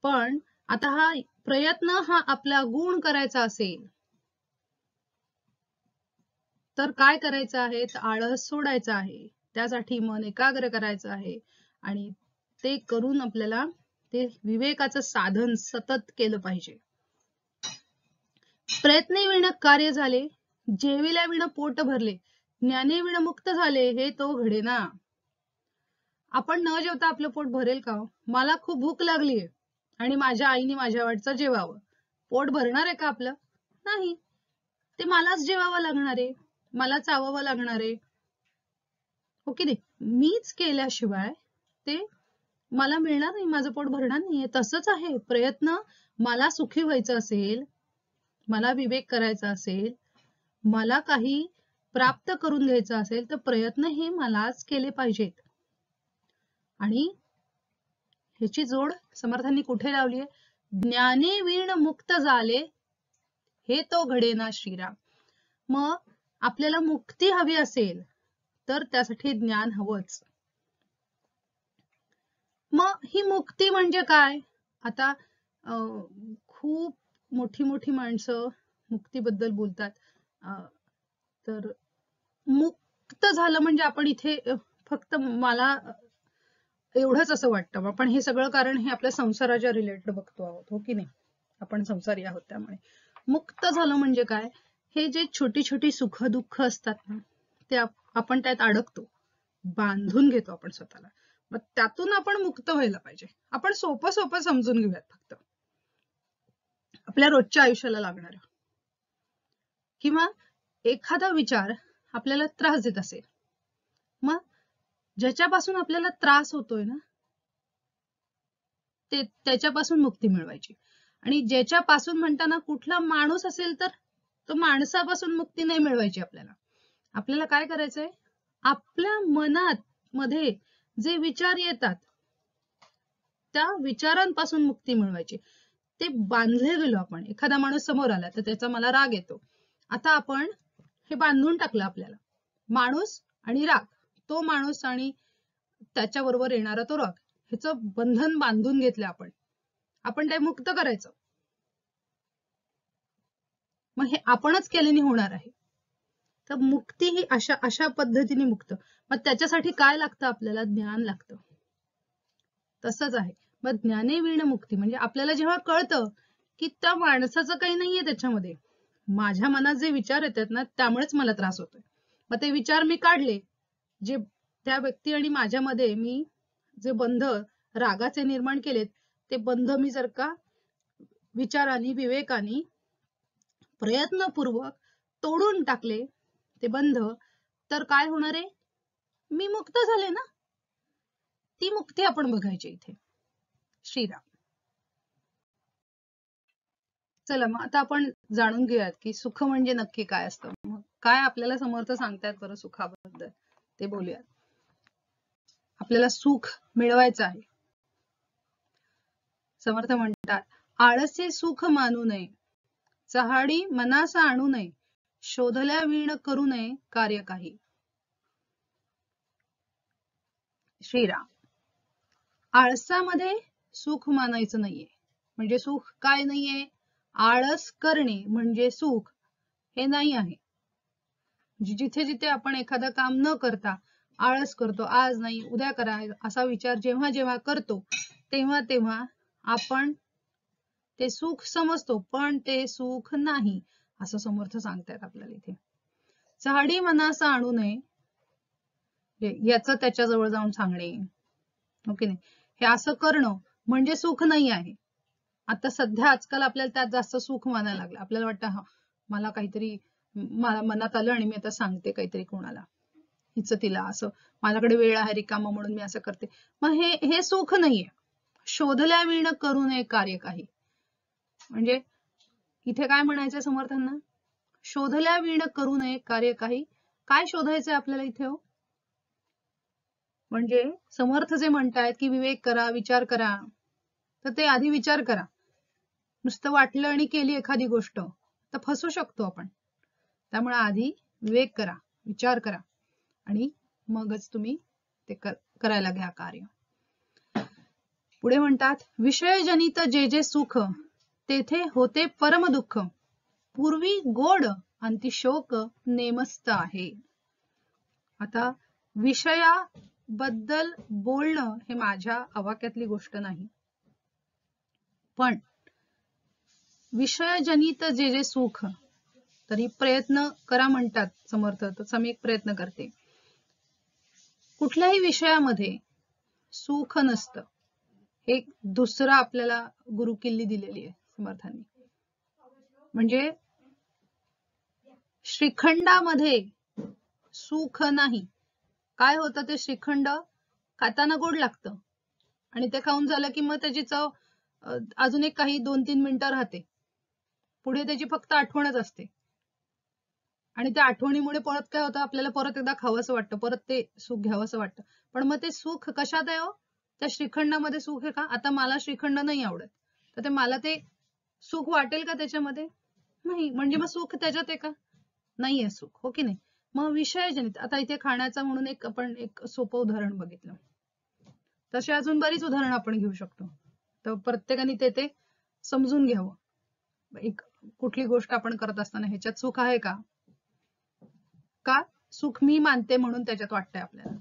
पण आता हा प्रयत्न हा आपला गुण करायचा असेल तर काय करायचं आहे, तर आळस सोडायचा आहे, त्यासाठी मन एकाग्र करायचं आहे. आणि ते करून आपल्याला ते विवेकाचं साधन सतत केलं पाहिजे. प्रयत्ने विण कार्य झाले, जेविल्या विण पोट भरले, ज्ञाने विण मुक्त झाले, हे तो घडेना. आपण न जेवता आपलं पोट भरेल का? मला खूप भूक लागलीये आणि माझ्या आईने माझ्या वाटचं जेवावं, पोट भरणार आहे का आपलं? नाही, ते मलाच जेवावं लागणार आहे, मला चावावं लागणार आहे, हो की नाही. मीच केल्याशिवाय ते मला मिळणार नाही, माझं पोट भरणार नाहीये. तसंच आहे प्रयत्न, मला सुखी व्हायचं असेल, मला विवेक करायचा असेल, मला काही प्राप्त करून घ्यायचं असेल, तर प्रयत्न हे मलाच केले पाहिजेत. आणि ह्याची जोड समर्थांनी कुठे लावलीये, ज्ञाने वीण मुक्त झाले, हे तो घडेना श्रीराम. मग आपल्याला मुक्ती हवी असेल तर त्यासाठी ज्ञान हवंच. मग ही मुक्ती म्हणजे काय, आता खूप मोठी मोठी माणसं मुक्तीबद्दल बोलतात. तर मुक्त झालं म्हणजे आपण इथे फक्त मला एवढंच असं वाटतं, आपण हे सगळं कारण हे आपल्या संसाराच्या रिलेटेड बघतो आहोत, हो की नाही. आपण संसारी आहोत, त्यामुळे मुक्त झालं म्हणजे काय, हे जे छोटी छोटी सुख दुःख असतात ना, ते आपण त्यात अडकतो. बांधून घेतो आपण स्वतःला. मग त्यातून आपण मुक्त व्हायला पाहिजे. आपण सोपं सोपं समजून घेऊयात फक्त आपल्या रोजच्या आयुष्याला लागणारं. किंवा एखादा विचार आपल्याला त्रास देत असेल, मग ज्याच्यापासून आपल्याला त्रास होतोय ना ते त्याच्यापासून मुक्ती मिळवायची. आणि ज्याच्यापासून म्हणताना कुठला माणूस असेल तर तो माणसापासून मुक्ती नाही मिळवायची आपल्याला. आपल्याला काय करायचंय, आपल्या मनात मध्ये जे विचार येतात त्या विचारांपासून मुक्ती मिळवायची. ते बांधले गेलो आपण. एखादा माणूस समोर आला तर त्याचा मला राग येतो. आता आपण हे बांधून टाकलं आपल्याला. माणूस आणि राग, तो माणूस आणि त्याच्याबरोबर येणारा तो राग, ह्याचं बंधन बांधून घेतलं आपण. आपण ते मुक्त करायचं. मग हे आपणच केल्याने होणार आहे. तर मुक्ती ही अशा पद्धतीने मुक्त. मग त्याच्यासाठी काय लागतं, आपल्याला ज्ञान लागतं. तसंच आहे. मग ज्ञाने विण मुक्ती म्हणजे आपल्याला जेव्हा कळतं की त्या माणसाचं काही नाहीये त्याच्यामध्ये, माझ्या मनात जे विचार येतात ना त्यामुळेच मला त्रास होतोय. मग ते विचार मी काढले, जे त्या व्यक्ती आणि माझ्यामध्ये मी जे बंध रागाचे निर्माण केलेत ते बंध मी जर का विचाराने विवेकाने प्रयत्नपूर्वक तोडून टाकले ते बंध, तर काय होणार आहे, मी मुक्त झाले ना. ती मुक्ती आपण बघायची इथे. श्रीराम. चला मग आता आपण जाणून घेऊयात की सुख म्हणजे नक्की काय असतं. मग काय आपल्याला समर्थ सांगतायत बरं सुखाबद्दल ते बोलूयात. आपल्याला सुख मिळवायचं आहे. समर्थ म्हणतात, आळसे सुख मानू नये, चहाडी मनासा आणू नये, शोधल्या वीण करू नये कार्य काही. श्रीराम. आळसामध्ये सुख मानायचं नाहीये. म्हणजे सुख काय नाहीये, आळस करणे म्हणजे सुख हे नाही आहे. जिथे जिथे आपण एखादं काम न करता आळस करतो, आज नाही उद्या करा असा विचार जेव्हा जेव्हा करतो तेव्हा तेव्हा आपण ते सुख समजतो, पण ते सुख नाही असं समर्थ सांगतायत आपल्याला इथे. चहाडी मनासा आणू नये याचं त्याच्याजवळ जाऊन सांगणे, ओके नाही, हे असं करणं म्हणजे सुख नाही आहे. आता सध्या आजकाल आपल्याला त्यात जास्त सुख मानायला लागलं. आपल्याला वाटतं हा मला काहीतरी मला मनात आलं आणि मी आता सांगते काहीतरी कोणाला, हिचं तिला, असं माझ्याकडे वेळ आहे रिकामा म्हणून मी असं करते. मग हे सुख नाहीये. शोधल्या वीण करू नये कार्य काही. म्हणजे इथे काय म्हणायचंय समर्थांना, शोधल्या वीण करू नये कार्य काही. काय शोधायचंय आपल्याला इथे हो, म्हणजे समर्थ जे म्हणतायत की विवेक करा, विचार करा, तर ते आधी विचार करा. नुसतं वाटलं आणि केली एखादी गोष्ट तर फसू शकतो आपण. त्यामुळे आधी विवेक करा, विचार करा आणि मगच तुम्ही ते करायला घ्या कार्य. पुढे म्हणतात, विषयजनित जे जे सुख तेथे होते परम दुःख, पूर्वी गोड अंती शोक नेमस्त आहे. आता विषयाबद्दल बोलणं हे माझ्या आवाक्यातली गोष्ट नाही, पण विषयजनित जे जे सुख, तरी प्रयत्न करा म्हणतात समर्थ, तसा मी एक प्रयत्न करते. कुठल्याही विषयामध्ये सुख नसतं, एक दुसरं आपल्याला गुरुकिल्ली दिलेली आहे समर्थांनी. म्हणजे श्रीखंडामध्ये सुख नाही. काय होतं, ते श्रीखंड खाताना गोड लागतं आणि ते खाऊन झालं की मग त्याची चव अजून एक काही 2-3 मिनिटं राहते. पुढे त्याची फक्त आठवणच असते आणि त्या आठवणीमुळे परत काय होतं, आपल्याला परत एकदा खावंसं वाटतं, परत ते सुख घ्यावंसं वाटतं. पण मग ते सुख कशात आहे हो, त्या श्रीखंडामध्ये सुख आहे का? आता मला श्रीखंड नाही आवडत, तर ते मला ते सुख वाटेल का त्याच्यामध्ये? नाही. म्हणजे मग सुख त्याच्यात आहे का? नाहीये सुख, हो की नाही. मग विषयजनित, आता इथे खाण्याचा म्हणून आपण एक सोपं उदाहरण बघितलं, तसे अजून बरीच उदाहरणं आपण घेऊ शकतो. तर प्रत्येकाने ते समजून घ्यावं. एक कुठली गोष्ट आपण करत असताना ह्याच्यात सुख आहे का? का सुख मी मानते म्हणून त्याच्यात वाटतंय आपल्याला,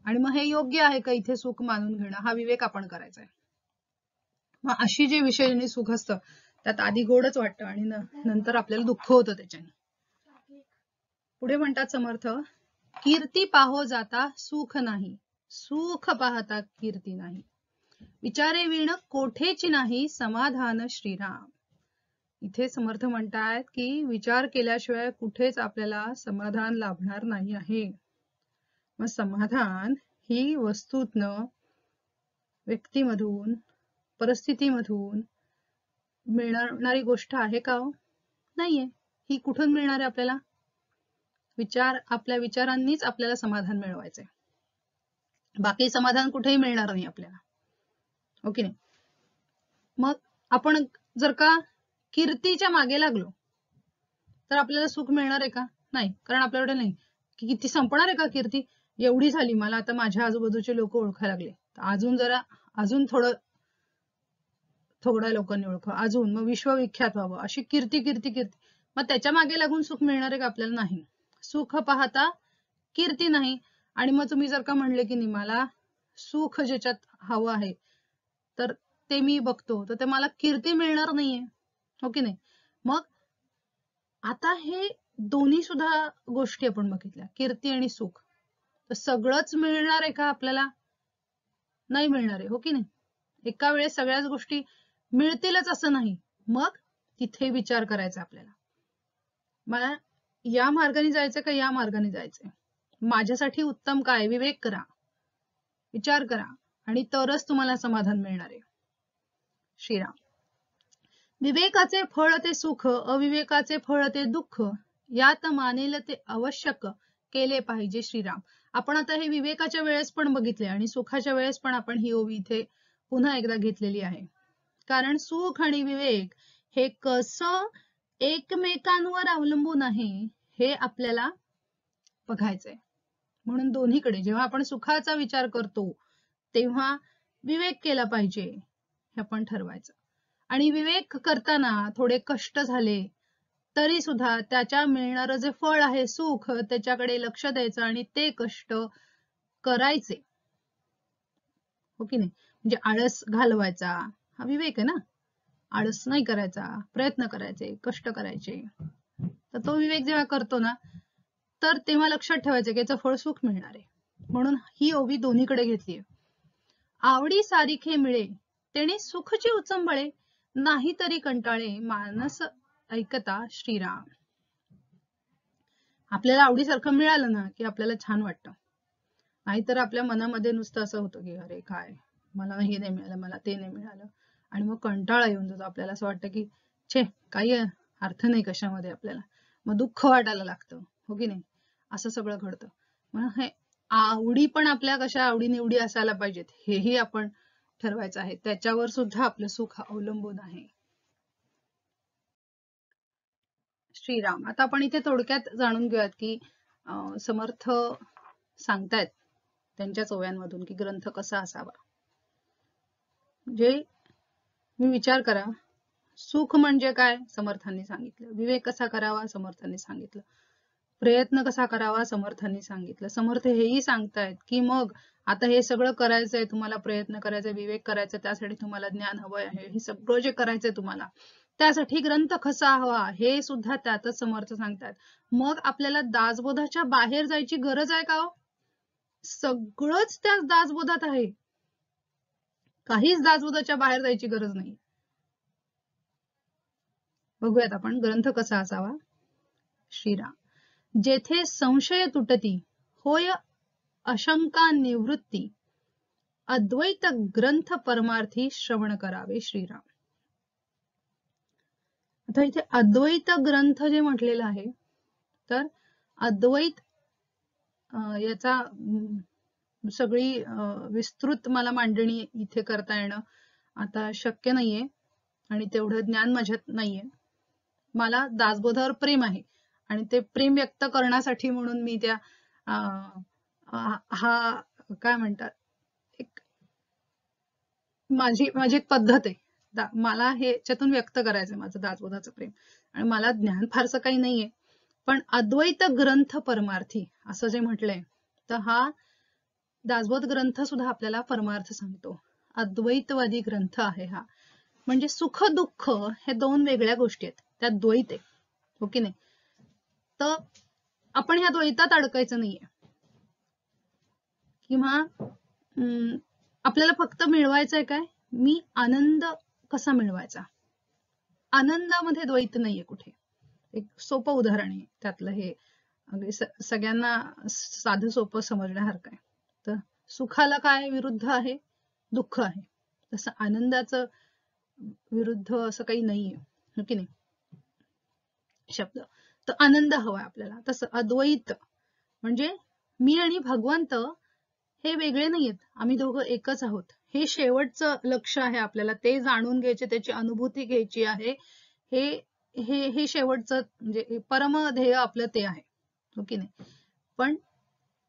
आणि मग हे योग्य आहे का इथे सुख मानून घेणं, हा विवेक आपण करायचा आहे. मग अशी जे विषयजनित सुख असतं त्यात आधी गोडच वाटतं आणि नंतर आपल्याला दुःख होतं त्याच्याने. पुढे म्हणतात समर्थ, कीर्ती पाहो जाता सुख नाही, सुख पाहता कीर्ती नाही, विचारे विण कोठेची नाही, समाधान श्रीराम. इथे समर्थ म्हणतात की विचार केल्याशिवाय कुठेच आपल्याला समाधान लाभणार नाही आहे. मग समाधान ही वस्तूतनं, व्यक्तीमधून, परिस्थितीमधून मिळणारी गोष्ट आहे का हो? नाहीये. ही कुठून मिळणार आहे आपल्याला? आपल्या विचारांनीच आपल्याला समाधान मिळवायचंय. बाकी समाधान कुठेही मिळणार नाही आपल्याला. ओके नाही? मग आपण जर का कीर्तीच्या मागे लागलो तर आपल्याला सुख मिळणार आहे का? नाही, कारण आपल्याकडे नाही. किती संपणार आहे का कीर्ती? एवढी झाली, मला आता माझ्या आजूबाजूचे लोक ओळखायला लागले, अजून थोड्या लोकांनी ओळखावं, अजून मग विश्वविख्यात व्हावं, अशी कीर्ती कीर्ती कीर्ती. मग त्याच्या मागे लागून सुख मिळणार आहे का आपल्याला? नाही. सुख पाहता कीर्ती नाही. आणि मग तुम्ही जर का म्हणले की नाही मला सुख ज्याच्यात हवं आहे तर ते मी बघतो, तर ते मला कीर्ती मिळणार नाहीये. हो की नाही? मग आता हे दोन्ही सुद्धा गोष्टी आपण बघितल्या, कीर्ती आणि सुख. तर सगळंच मिळणार आहे का आपल्याला? नाही मिळणार आहे. हो की नाही? एका वेळेस सगळ्याच गोष्टी मिळतीलच असं नाही. मग तिथे विचार करायचा आपल्याला, मला या मार्गाने जायचं का या मार्गाने जायचंय? माझ्यासाठी उत्तम काय? विवेक करा, विचार करा, आणि तरच तुम्हाला समाधान मिळणार आहे. श्रीराम. विवेकाचे फळ ते सुख, अविवेकाचे फळ ते दुःख, यात मानेल ते आवश्यक केले पाहिजे श्रीराम. आपण आता हे विवेकाच्या वेळेस पण बघितले आणि सुखाच्या वेळेस पण आपण ही ओवी इथे पुन्हा एकदा घेतलेली आहे. कारण सुख आणि विवेक हे कसं एकमेकांवर अवलंबून आहे हे आपल्याला बघायचंय. म्हणून दोन्हीकडे जेव्हा आपण सुखाचा विचार करतो तेव्हा विवेक केला पाहिजे हे आपण ठरवायचं. आणि विवेक करताना थोडे कष्ट झाले तरी सुद्धा त्याच्या मिळणारं जे फळ आहे सुख, त्याच्याकडे लक्ष द्यायचं आणि ते कष्ट करायचे. हो की नाही? म्हणजे आळस घालवायचा हा विवेक आहे ना. आळस नाही करायचा, प्रयत्न करायचे, कष्ट करायचे. तर तो विवेक जेव्हा करतो ना तर तेव्हा लक्षात ठेवायचं की याचं फळ सुख मिळणार आहे. म्हणून ही ओवी दोन्हीकडे घेतलीये. आवडी सारिखे मिळे तेणे सुखची उचंबळे, नाही तरी कंटाळे मानस ऐकता श्रीराम. आपल्याला आवडीसारखं मिळालं ना की आपल्याला छान वाटतं. नाहीतर आपल्या मनामध्ये नुसतं असं होतं की अरे काय, मला हे नाही मिळालं, मला ते नाही मिळालं, आणि मग कंटाळा येऊन जातो. आपल्याला असं वाटतं की छे, काही अर्थ नाही कशामध्ये आपल्याला, मग दुःख वाटायला लागतं. हो की नाही? असं सगळं घडतं. मग हे आवडी पण आपल्या कशा आवडीनिवडी असायला पाहिजेत हेही आपण ठरवायचं आहे. त्याच्यावर सुद्धा आपलं सुख अवलंबून आहे. श्रीराम. आता आपण इथे थोडक्यात जाणून घेऊयात की समर्थ सांगतायत त्यांच्याच ओव्यांमधून की ग्रंथ कसा असावा. म्हणजे मी विचार करा, सुख म्हणजे काय समर्थांनी सांगितलं, विवेक कसा करावा समर्थांनी सांगितलं, प्रयत्न कसा करावा समर्थांनी सांगितलं. समर्थ हेही सांगतायत की मग आता हे सगळं करायचंय तुम्हाला, प्रयत्न करायचा, विवेक करायचा, त्यासाठी तुम्हाला ज्ञान हवंय आहे, हे सगळं जे करायचंय तुम्हाला त्यासाठी ग्रंथ कसा हवा हे सुद्धा त्यातच समर्थ सांगतात. मग आपल्याला दासबोधाच्या बाहेर जायची गरज आहे का हो? सगळंच त्या दासबोधात आहे, काहीच दासबोधाच्या बाहेर जायची गरज नाही. बघूयात आपण ग्रंथ कसा असावा. श्रीराम. जेथे संशय तुटती होय अशंका निवृत्ती, अद्वैत ग्रंथ परमार्थी श्रवण करावे श्रीराम. आता इथे अद्वैत ग्रंथ जे म्हटलेलं आहे तर अद्वैत याचा सगळी विस्तृत मला मांडणी इथे करता येणं आता शक्य नाहीये आणि तेवढं ज्ञान माझ्यात नाहीये. मला दासबोधावर प्रेम आहे आणि ते प्रेम व्यक्त करण्यासाठी म्हणून मी त्या हा काय म्हणतात एक माझी एक पद्धत आहे. मला हे याच्यातून व्यक्त करायचंय माझं दासबोधाचं प्रेम, आणि मला ज्ञान फारसं काही नाहीये. पण अद्वैत ग्रंथ परमार्थी असं जे म्हटलंय तर हा दासबोध ग्रंथ सुद्धा आपल्याला परमार्थ सांगतो. अद्वैतवादी ग्रंथ आहे हा. म्हणजे सुख दुःख हे दोन वेगळ्या गोष्टी आहेत, त्यात द्वैत आहे. हो की नाही? तर आपण ह्या द्वैतात अडकायचं नाहीये. किंवा आपल्याला फक्त मिळवायचंय काय, मी आनंद कसा मिळवायचा. आनंदामध्ये द्वैत नाहीये कुठे. एक सोपं उदाहरण आहे त्यातलं हे, अगदी सगळ्यांना साधं सोपं समजण्यासारखं आहे. तर सुखाला काय विरुद्ध आहे, दुःख आहे. तसं आनंदाचं विरुद्ध असं काही नाहीये, हो की नाही शब्द. तर आनंद हवाय आपल्याला. तसं अद्वैत म्हणजे मी आणि भगवंत हे वेगळे नाहीयेत, आम्ही दोघं एकच आहोत. हे शेवटचं लक्ष आहे आपल्याला, ते जाणून घ्यायचे, त्याची अनुभूती घ्यायची आहे. हे हे हे शेवटचं म्हणजे परम ध्येय आपलं ते आहे, हो की नाही. पण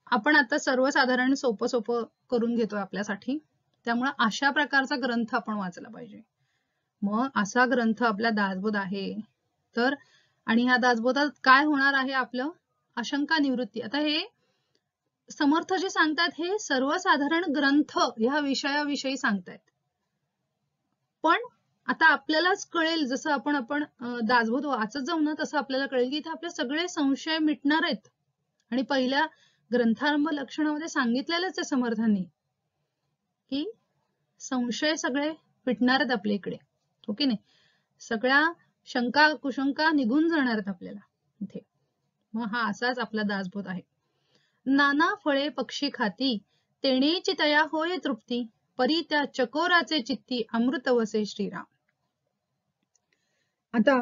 आपण आता सर्वसाधारण सोपं सोपं करून घेतोय आपल्यासाठी, त्यामुळे अशा प्रकारचा ग्रंथ आपण वाचला पाहिजे. मग असा ग्रंथ आपला दासबोध आहे. तर आणि ह्या दासबोधात काय होणार आहे आपलं, अशंका निवृत्ती. आता हे समर्थ जे सांगतात हे सर्वसाधारण ग्रंथ ह्या विषयाविषयी सांगतायत. पण आता आपल्यालाच कळेल, जसं आपण दासबोध वाचत जाऊ ना, तसं आपल्याला कळेल की इथे आपले सगळे संशय मिटणार आहेत. आणि पहिल्या ग्रंथारंभ लक्षणामध्ये सांगितलेलंच आहे समर्थांनी की संशय सगळे मिटणार आहेत आपल्या इकडे, हो की नाही. सगळ्या शंका कुशंका निघून जाणार आहेत आपल्याला इथे. मग हा असाच आपला दासबोध आहे. नाना फळे पक्षी खाती, तेणेची तया होय तृप्ती, परी त्या चकोराचे चित्ती, अमृत वसे श्रीराम. आता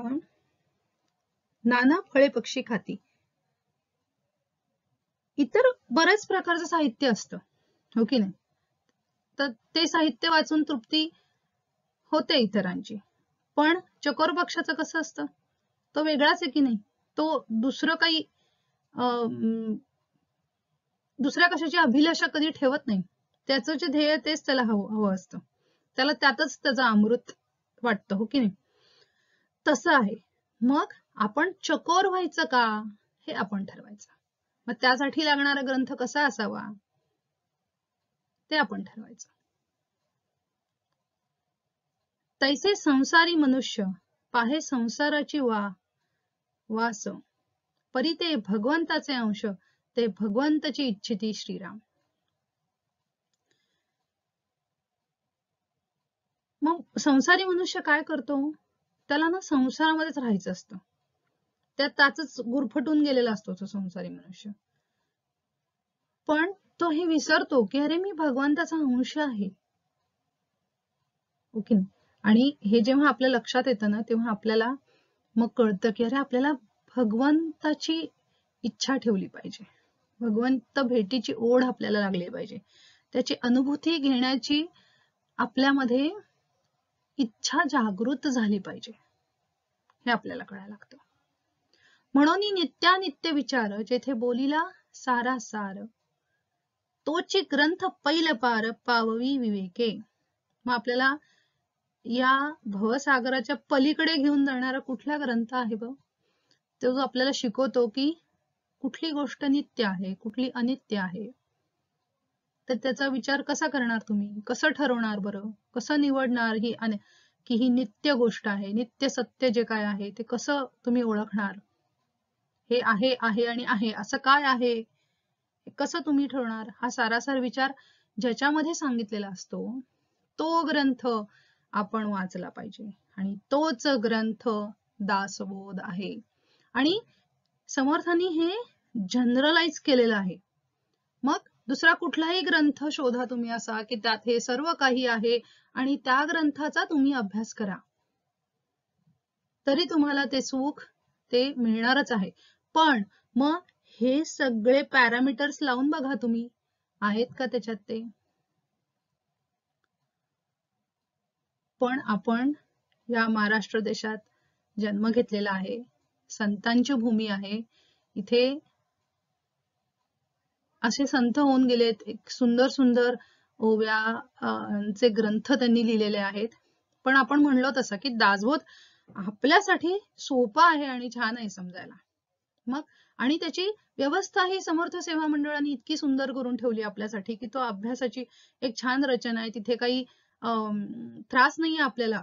नाना फळे पक्षी खाती, इतर बरेच प्रकारचं साहित्य असतं, हो की नाही. तर ते साहित्य वाचून तृप्ती होते इतरांची. पण चकोर पक्षाचं कसं असतं, तो वेगळाच आहे की नाही. तो दुसरं काही दुसऱ्या कशाची अभिलाषा कधी ठेवत नाही. त्याचं जे ध्येय तेच त्याला हवं असतं, त्याला त्यातच त्याचं अमृत वाटतं, हो की नाही. तसं आहे. मग आपण चकोर व्हायचं का, हे आपण ठरवायचं. मग त्यासाठी लागणारा ग्रंथ कसा असावा ते आपण ठरवायचं. तैसे संसारी मनुष्य, पाहे संसाराची वास, परी ते भगवंताचे अंश, ते भगवंताची इच्छिती श्रीराम. मग संसारी मनुष्य काय करतो, त्याला ना संसारामध्येच राहायचं असतं, त्याच गुरफटून गेलेला असतो तो संसारी मनुष्य. पण तो हे विसरतो की अरे मी भगवंताचा अंश आहे, ओके. आणि हे जेव्हा आपल्या लक्षात येतं ना, तेव्हा आपल्याला मग कळतं की अरे आपल्याला भगवंताची इच्छा ठेवली पाहिजे, भगवंत भेटीची ओढ आपल्याला लागली पाहिजे, त्याची अनुभूती घेण्याची आपल्यामध्ये इच्छा जागृत झाली पाहिजे, हे आपल्याला कळायला लागतं. म्हणून नित्यानित्य विचार, जेथे बोलिला सारा सार, तोची ग्रंथ पैल पार, पाववी विवेके. मग आपल्याला या भवसागराच्या पलीकडे घेऊन जाणारा कुठला ग्रंथ आहे बघ, तो जो आपल्याला शिकवतो की कुठली गोष्ट नित्य आहे, कुठली अनित्य आहे. तर त्याचा विचार कसा करणार तुम्ही, कसं ठरवणार बरं, कसं निवडणार की ही नित्य गोष्ट आहे, नित्य सत्य जे काय आहे ते कसं तुम्ही ओळखणार. हे आहे आणि आहे असं काय आहे, कसं तुम्ही ठरवणार. हा सारासार विचार ज्याच्यामध्ये सांगितलेला असतो तो ग्रंथ आपण वाचला पाहिजे. आणि तोच ग्रंथ दासबोध आहे. आणि समर्थांनी हे जनरलाइज केलेलं आहे. मग दुसरा कुठलाही ग्रंथ शोधा तुम्ही असा की त्यात हे सर्व काही आहे आणि त्या ग्रंथाचा तुम्ही अभ्यास करा, तरी तुम्हाला ते सुख ते मिळणारच आहे. पण मग हे सगळे पॅरामीटर्स लावून बघा तुम्ही, आहेत का त्याच्यात ते. पण आपण या महाराष्ट्र देशात जन्म घेतलेला आहे, संतांची भूमी आहे, इथे असे संत होऊन गेलेत, एक सुंदर सुंदर ओव्याचे ग्रंथ त्यांनी लिहिलेले आहेत. पण आपण म्हणलो तसं की दासबोध आपल्यासाठी सोपा आहे आणि छान आहे समजायला. मग आणि त्याची व्यवस्था ही समर्थ सेवा मंडळाने इतकी सुंदर करून ठेवली आपल्यासाठी की तो अभ्यासाची एक छान रचना आहे. तिथे काही त्रास नाहीये आपल्याला.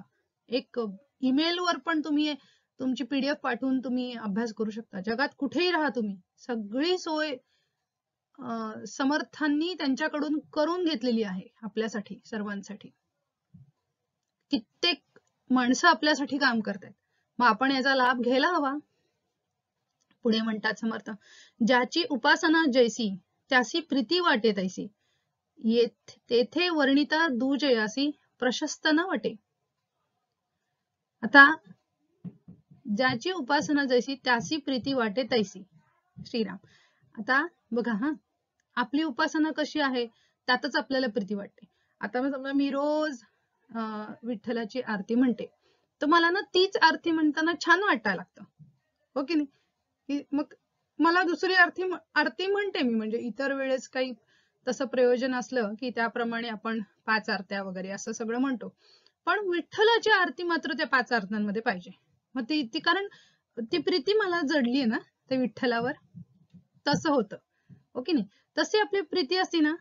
एक ईमेलवर पण तुम्ही तुमची PDF पाठवून तुम्ही अभ्यास करू शकता. जगात कुठेही राहा तुम्ही, सगळी सोय समर्थांनी त्यांच्याकडून करून घेतलेली आहे आपल्यासाठी, सर्वांसाठी. कित्येक माणसं आपल्यासाठी काम करतात, मग आपण याचा लाभ घ्यायला हवा. पुढे म्हणतात समर्थ, ज्याची उपासना जैसी त्यासी प्रीती वाटे तैसी, तेथे वर्णिता दुजयासी प्रशस्त न वाटे. आता ज्याची उपासना जैसी त्यासी प्रीती वाटे तैसी, श्रीराम. आता बघा हा, आपली उपासना कशी आहे त्यातच आपल्याला प्रीती वाटते. आता समजा मी रोज विठ्ठलाची आरती म्हणते, तर मला ना तीच आरती म्हणताना छान वाटायला लागतं, हो की नाही? की मग मला दुसरी आरती म्हणते मी, म्हणजे इतर वेळेस काही तसं प्रयोजन असलं की त्याप्रमाणे आपण 5 आरत्या वगैरे असं सगळं म्हणतो, पण विठ्ठलाची आरती मात्र त्या 5 आरत्यांमध्ये पाहिजे. मग ती कारण ती प्रीती मला जडलीये ना त्या विठ्ठलावर, तसं होतं, हो की नाही? तशी आपली प्रीती असती ना,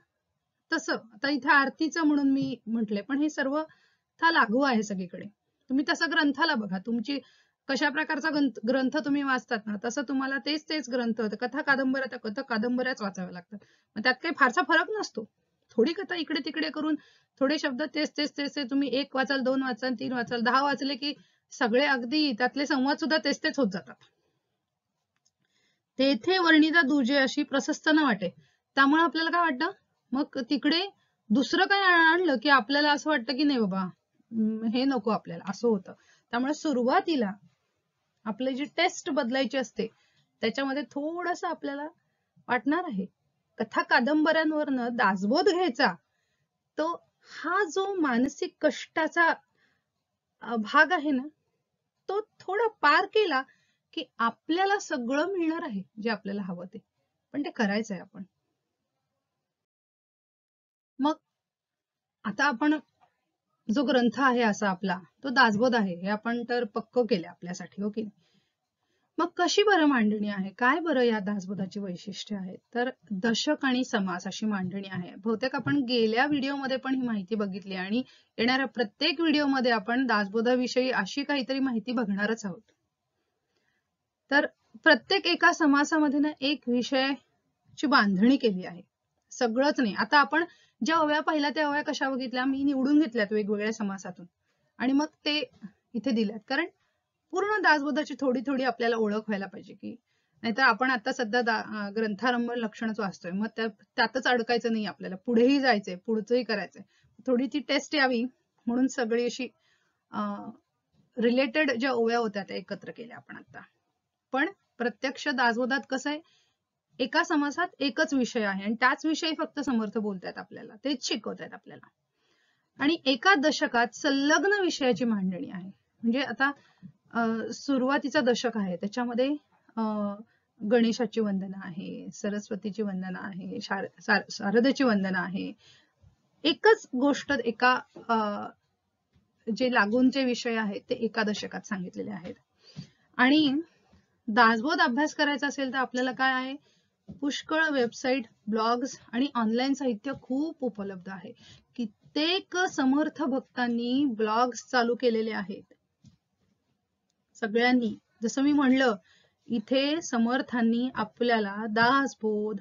तसं आता इथे आरतीचं म्हणून मी म्हटले, पण हे सर्व लागू आहे सगळीकडे. तुम्ही तसं ग्रंथाला बघा, तुमची कशा प्रकारचा ग्रंथ तुम्ही वाचतात ना, तसं तुम्हाला तेच ग्रंथ, कथा कादंबऱ्याच वाचाव्या लागतात. मग त्यात काही फारसा फरक नसतो. थोडी कथा इकडे तिकडे करून थोडे शब्द तेच तुम्ही 1 वाचाल, 2 वाचाल, 3 वाचाल, 10 वाचले की सगळे अगदी त्यातले संवाद सुद्धा तेच होत जातात. तेथे वर्णिता दुजे अशी प्रशस्त न वाटे. त्यामुळे आपल्याला काय वाटतं, मग तिकडे दुसरं काय आणलं की आपल्याला असं वाटतं की नाही बाबा हे नको आपल्याला, असं होतं. त्यामुळे सुरुवातीला आपली जी टेस्ट बदलायची असते त्याच्यामध्ये थोडस आपल्याला वाटणार आहे. कथा कादंबऱ्यांवरनं दासबोध घ्यायचा, तो हा जो मानसिक कष्टाचा भाग आहे ना, तो थोडा पार केला की आपल्याला सगळं मिळणार आहे जे आपल्याला हवं ते, पण ते करायचंय आपण. मग आता आपण जो ग्रंथ आहे असा आपला तो दासबोध आहे, हे आपण तर पक्क केले आपल्यासाठी, हो की? मग कशी बरं मांडणी आहे, काय बरं या दासबोधाची वैशिष्ट्य आहे? तर दशक आणि समास अशी मांडणी आहे. बहुतेक आपण गेल्या व्हिडिओमध्ये पण ही माहिती बघितली आणि येणाऱ्या प्रत्येक व्हिडिओमध्ये आपण दासबोधाविषयी अशी काहीतरी माहिती बघणारच आहोत. तर प्रत्येक एका समासामध्ये ना एक विषयाची बांधणी केली आहे, सगळंच नाही. आता आपण ज्या ओव्या पाहिल्या त्या ओव्या कशा बघितल्या, मी निवडून घेतल्यात वेगवेगळ्या समासातून आणि मग ते इथे दिल्यात, कारण पूर्ण दासबोधाची थोडी आपल्याला ओळख व्हायला पाहिजे. की नाहीतर आपण आता सध्या ग्रंथारंभ लक्षणच वाचतोय, मग त्यातच अडकायचं नाही, आपल्याला पुढेही जायचंय, पुढचंही करायचंय. थोडी ती टेस्ट यावी म्हणून सगळी अशी रिलेटेड ज्या ओव्या होत्या त्या एकत्र केल्या आपण आता. पण प्रत्यक्ष दासबोधात कसं आहे, एका समासात एकच विषय आहे आणि त्याच विषयी फक्त समर्थ बोलतायत आपल्याला, तेच शिकवतायत आपल्याला. आणि एका दशकात संलग्न विषयाची मांडणी आहे. म्हणजे आता सुरुवातीचा दशक आहे, त्याच्यामध्ये गणेशाची वंदना आहे, सरस्वतीची वंदना आहे, शारदेची वंदना आहे. एकच गोष्ट एका जे लागूनचे विषय आहेत ते एका दशकात सांगितलेले आहेत. आणि दासबोध अभ्यास करायचा असेल तर आपल्याला काय आहे, पुष्कळ वेबसाईट, ब्लॉग्स आणि ऑनलाईन साहित्य खूप उपलब्ध आहे. कित्येक समर्थ भक्तांनी ब्लॉग्स चालू केलेले आहेत. सगळ्यांनी, जसं मी म्हणलं, इथे समर्थांनी आपल्याला दासबोध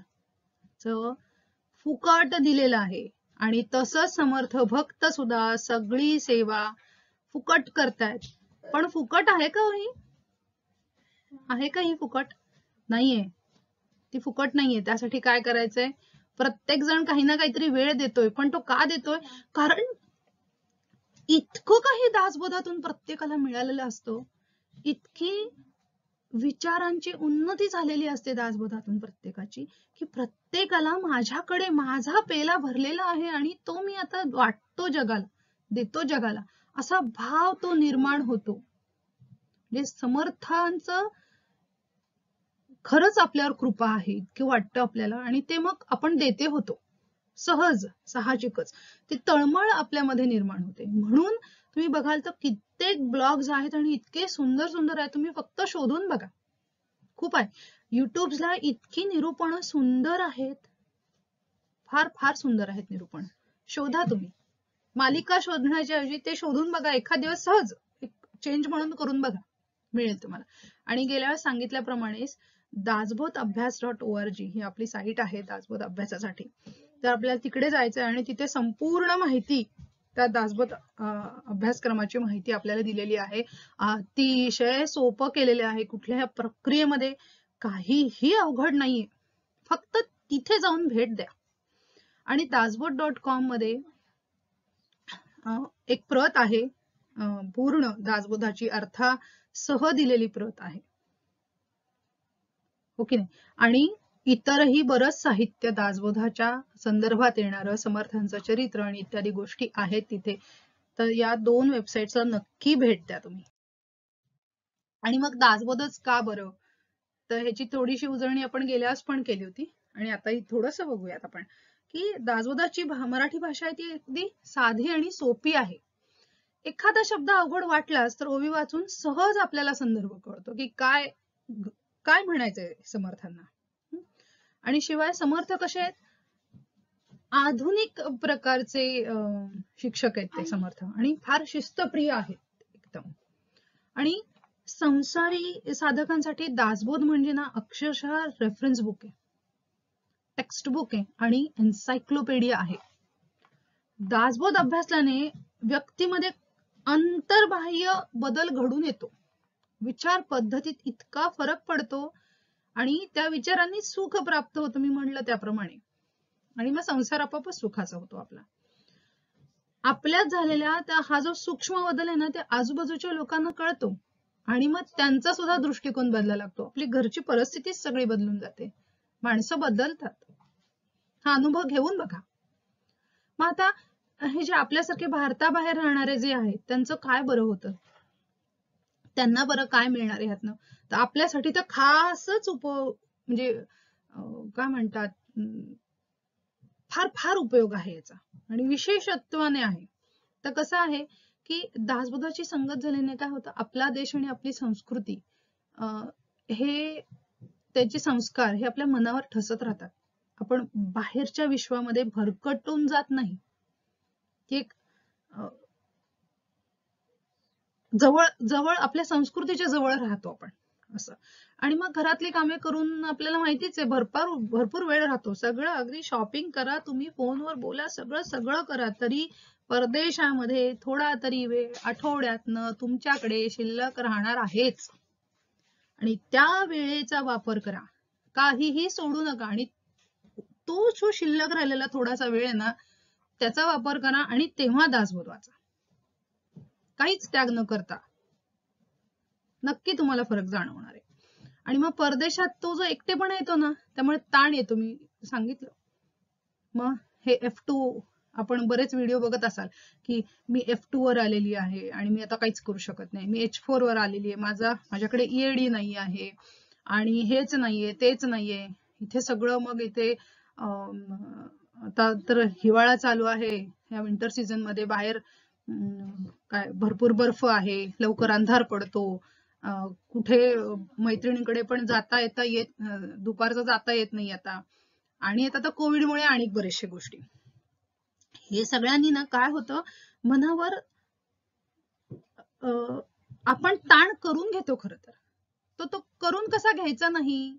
फुकट दिलेलं आहे आणि तसंच समर्थ भक्त सुद्धा सगळी सेवा फुकट करतायत. पण फुकट आहे का ही? आहे का ही फुकट? नाहीये, ती फुकट नाहीये. त्यासाठी काय करायचंय, प्रत्येक जण काही ना काहीतरी वेळ देतोय. पण तो का देतोय? कारण इतकं काही दासबोधातून प्रत्येकाला मिळालेलं असतं, इतकी विचारांची उन्नती झालेली असते दासबोधातून प्रत्येकाची, की प्रत्येकाला माझ्याकडे माझा पेला भरलेला आहे आणि तो मी आता वाटतो जगाला, देतो जगाला, असा भाव तो निर्माण होतो. म्हणजे समर्थांचं खरंच आपल्यावर कृपा आहे इतकं वाटतं आपल्याला, आणि ते मग आपण देते होतो सहज, साहजिकच. ती तळमळ आपल्यामध्ये निर्माण होते. म्हणून तुम्ही बघाल तर कित्येक ब्लॉग्स आहेत आणि इतके सुंदर आहेत, तुम्ही फक्त शोधून बघा, खूप आहे. युट्यूबला इतकी निरूपण सुंदर आहेत, फार सुंदर आहेत निरूपण. शोधा तुम्ही, मालिका शोधण्याच्या ऐवजी ते शोधून बघा, एखाद दिवस सहज चेंज म्हणून करून बघा, मिळेल तुम्हाला. आणि गेल्या वेळेस सांगितल्याप्रमाणे dasboth.abhyas.org ही आपली साईट आहे दासबोध अभ्यासासाठी. तर आपल्याला तिकडे जायचं आहे आणि तिथे संपूर्ण माहिती, त्या दासबोध अभ्यासक्रमाची माहिती आपल्याला दिलेली आहे. अतिशय सोपं केलेले आहे. कुठल्याही प्रक्रियेमध्ये काहीही अवघड नाहीये. फक्त तिथे जाऊन भेट द्या. आणि dasboth.com मध्ये एक प्रत आहे, पूर्ण दासबोधाची अर्थासह दिलेली प्रत आहे. ओके. आणि इतरही बरंच साहित्य दासबोधाच्या संदर्भात येणारं, समर्थांचं चरित्र आणि इत्यादी गोष्टी आहेत तिथे. तर या 2 वेबसाईटचा नक्की भेट द्या तुम्ही. आणि मग दासबोधच का बरं, तर ह्याची थोडीशी उजळणी आपण गेल्यास पण केली होती आणि आताही थोडंसं बघूयात आपण की दासबोधाची मराठी भाषा आहे ती अगदी साधी आणि सोपी आहे. एखादा शब्द अवघड वाटलाच तर ओवी वाचून सहज आपल्याला संदर्भ कळतो की काय काय म्हणायचंय समर्थांना. आणि शिवाय समर्थ कसे आहेत, आधुनिक प्रकारचे शिक्षक आहेत ते समर्थ आणि फार शिस्तप्रिय आहेत एकदम. आणि संसारी साधकांसाठी दासबोध म्हणजे ना अक्षरशः रेफरन्स बुक आहे, टेक्स्ट बुक आहे आणि एन्सायक्लोपीडिया आहे. दासबोध अभ्यासल्याने व्यक्तीमध्ये अंतर्बाह्य बदल घडून येतो, विचार पद्धतीत इतका फरक पडतो आणि त्या विचारांनी सुख प्राप्त होतं, मी म्हणलं त्याप्रमाणे. आणि मग संसार आपोआपच सुखाचा होतो आपला. आपल्यात झालेला हा जो सूक्ष्म बदल आहे ना, ते आजूबाजूच्या लोकांना कळतो आणि मग त्यांचा सुद्धा दृष्टिकोन बदलायला लागतो. आपली घरची परिस्थितीच सगळी बदलून जाते, माणसं बदलतात. हा अनुभव घेऊन बघा. मग आता हे जे आपल्यासारखे भारताबाहेर राहणारे जे आहेत त्यांचं काय बरं होतं, त्यांना बरं काय मिळणार आहे ह्यातनं, तर आपल्यासाठी तर खासच म्हणजे काय म्हणतात, फार फार उपयोग आहे याचा आणि विशेषत्वाने आहे. तर कसं आहे की दासबोधाची संगत झाल्याने काय होतं, आपला देश आणि आपली संस्कृती हे त्याचे संस्कार हे आपल्या मनावर ठसत राहतात. आपण बाहेरच्या विश्वामध्ये भरकटून जात नाही, एक जवळ जवळ आपल्या संस्कृतीच्या जवळ राहतो आपण असं. आणि मग घरातली कामे करून आपल्याला माहितीच आहे भरपूर वेळ राहतो. सगळं अगदी शॉपिंग करा, तुम्ही फोनवर बोला, सगळं करा, तरी परदेशामध्ये थोडा तरी वेळ आठवड्यातनं तुमच्याकडे शिल्लक राहणार आहेच. आणि त्या वेळेचा वापर करा, काहीही सोडू नका. आणि तो जो शिल्लक राहिलेला थोडासा वेळ आहे ना, त्याचा वापर करा आणि तेव्हा दासबोध वाचा, काहीच त्याग न करता. नक्की तुम्हाला फरक जाणवणार आहे. आणि मग परदेशात तो जो एकटेपणा येतो ना, त्यामुळे ताण येतो, मी सांगितलं. मग हे F2 आपण बरेच व्हिडिओ बघत असाल की मी F2 वर आलेली आहे आणि मी आता काहीच करू शकत नाही, मी H4 वर आलेली आहे, माझ्याकडे EAD नाही आहे आणि हेच नाहीये तेच नाहीये. इथे सगळं, मग इथे आता तर हिवाळा चालू आहे, या विंटर सीझन मध्ये बाहेर काय भरपूर बर्फ आहे, लवकर अंधार पडतो, कुठे मैत्रिणींकडे पण जाता येत दुपारचं जाता येत नाही आता. आणि आता तर कोविडमुळे आणि बरेचशे गोष्टी. हे सगळ्यांनी ना काय होतं, मनावर आपण ताण करून घेतो. खरं तर तो करून कसा घ्यायचा नाही,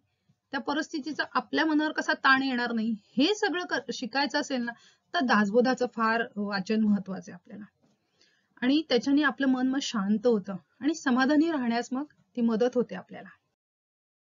त्या परिस्थितीचा आपल्या मनावर कसा ताण येणार नाही, हे सगळं शिकायचं असेल ना, तर दासबोधाचं फार वाचन महत्वाचं आहे आपल्याला. आणि त्याच्याने आपलं मन मग शांत होतं आणि समाधानी राहण्यास मग ती मदत होते आपल्याला.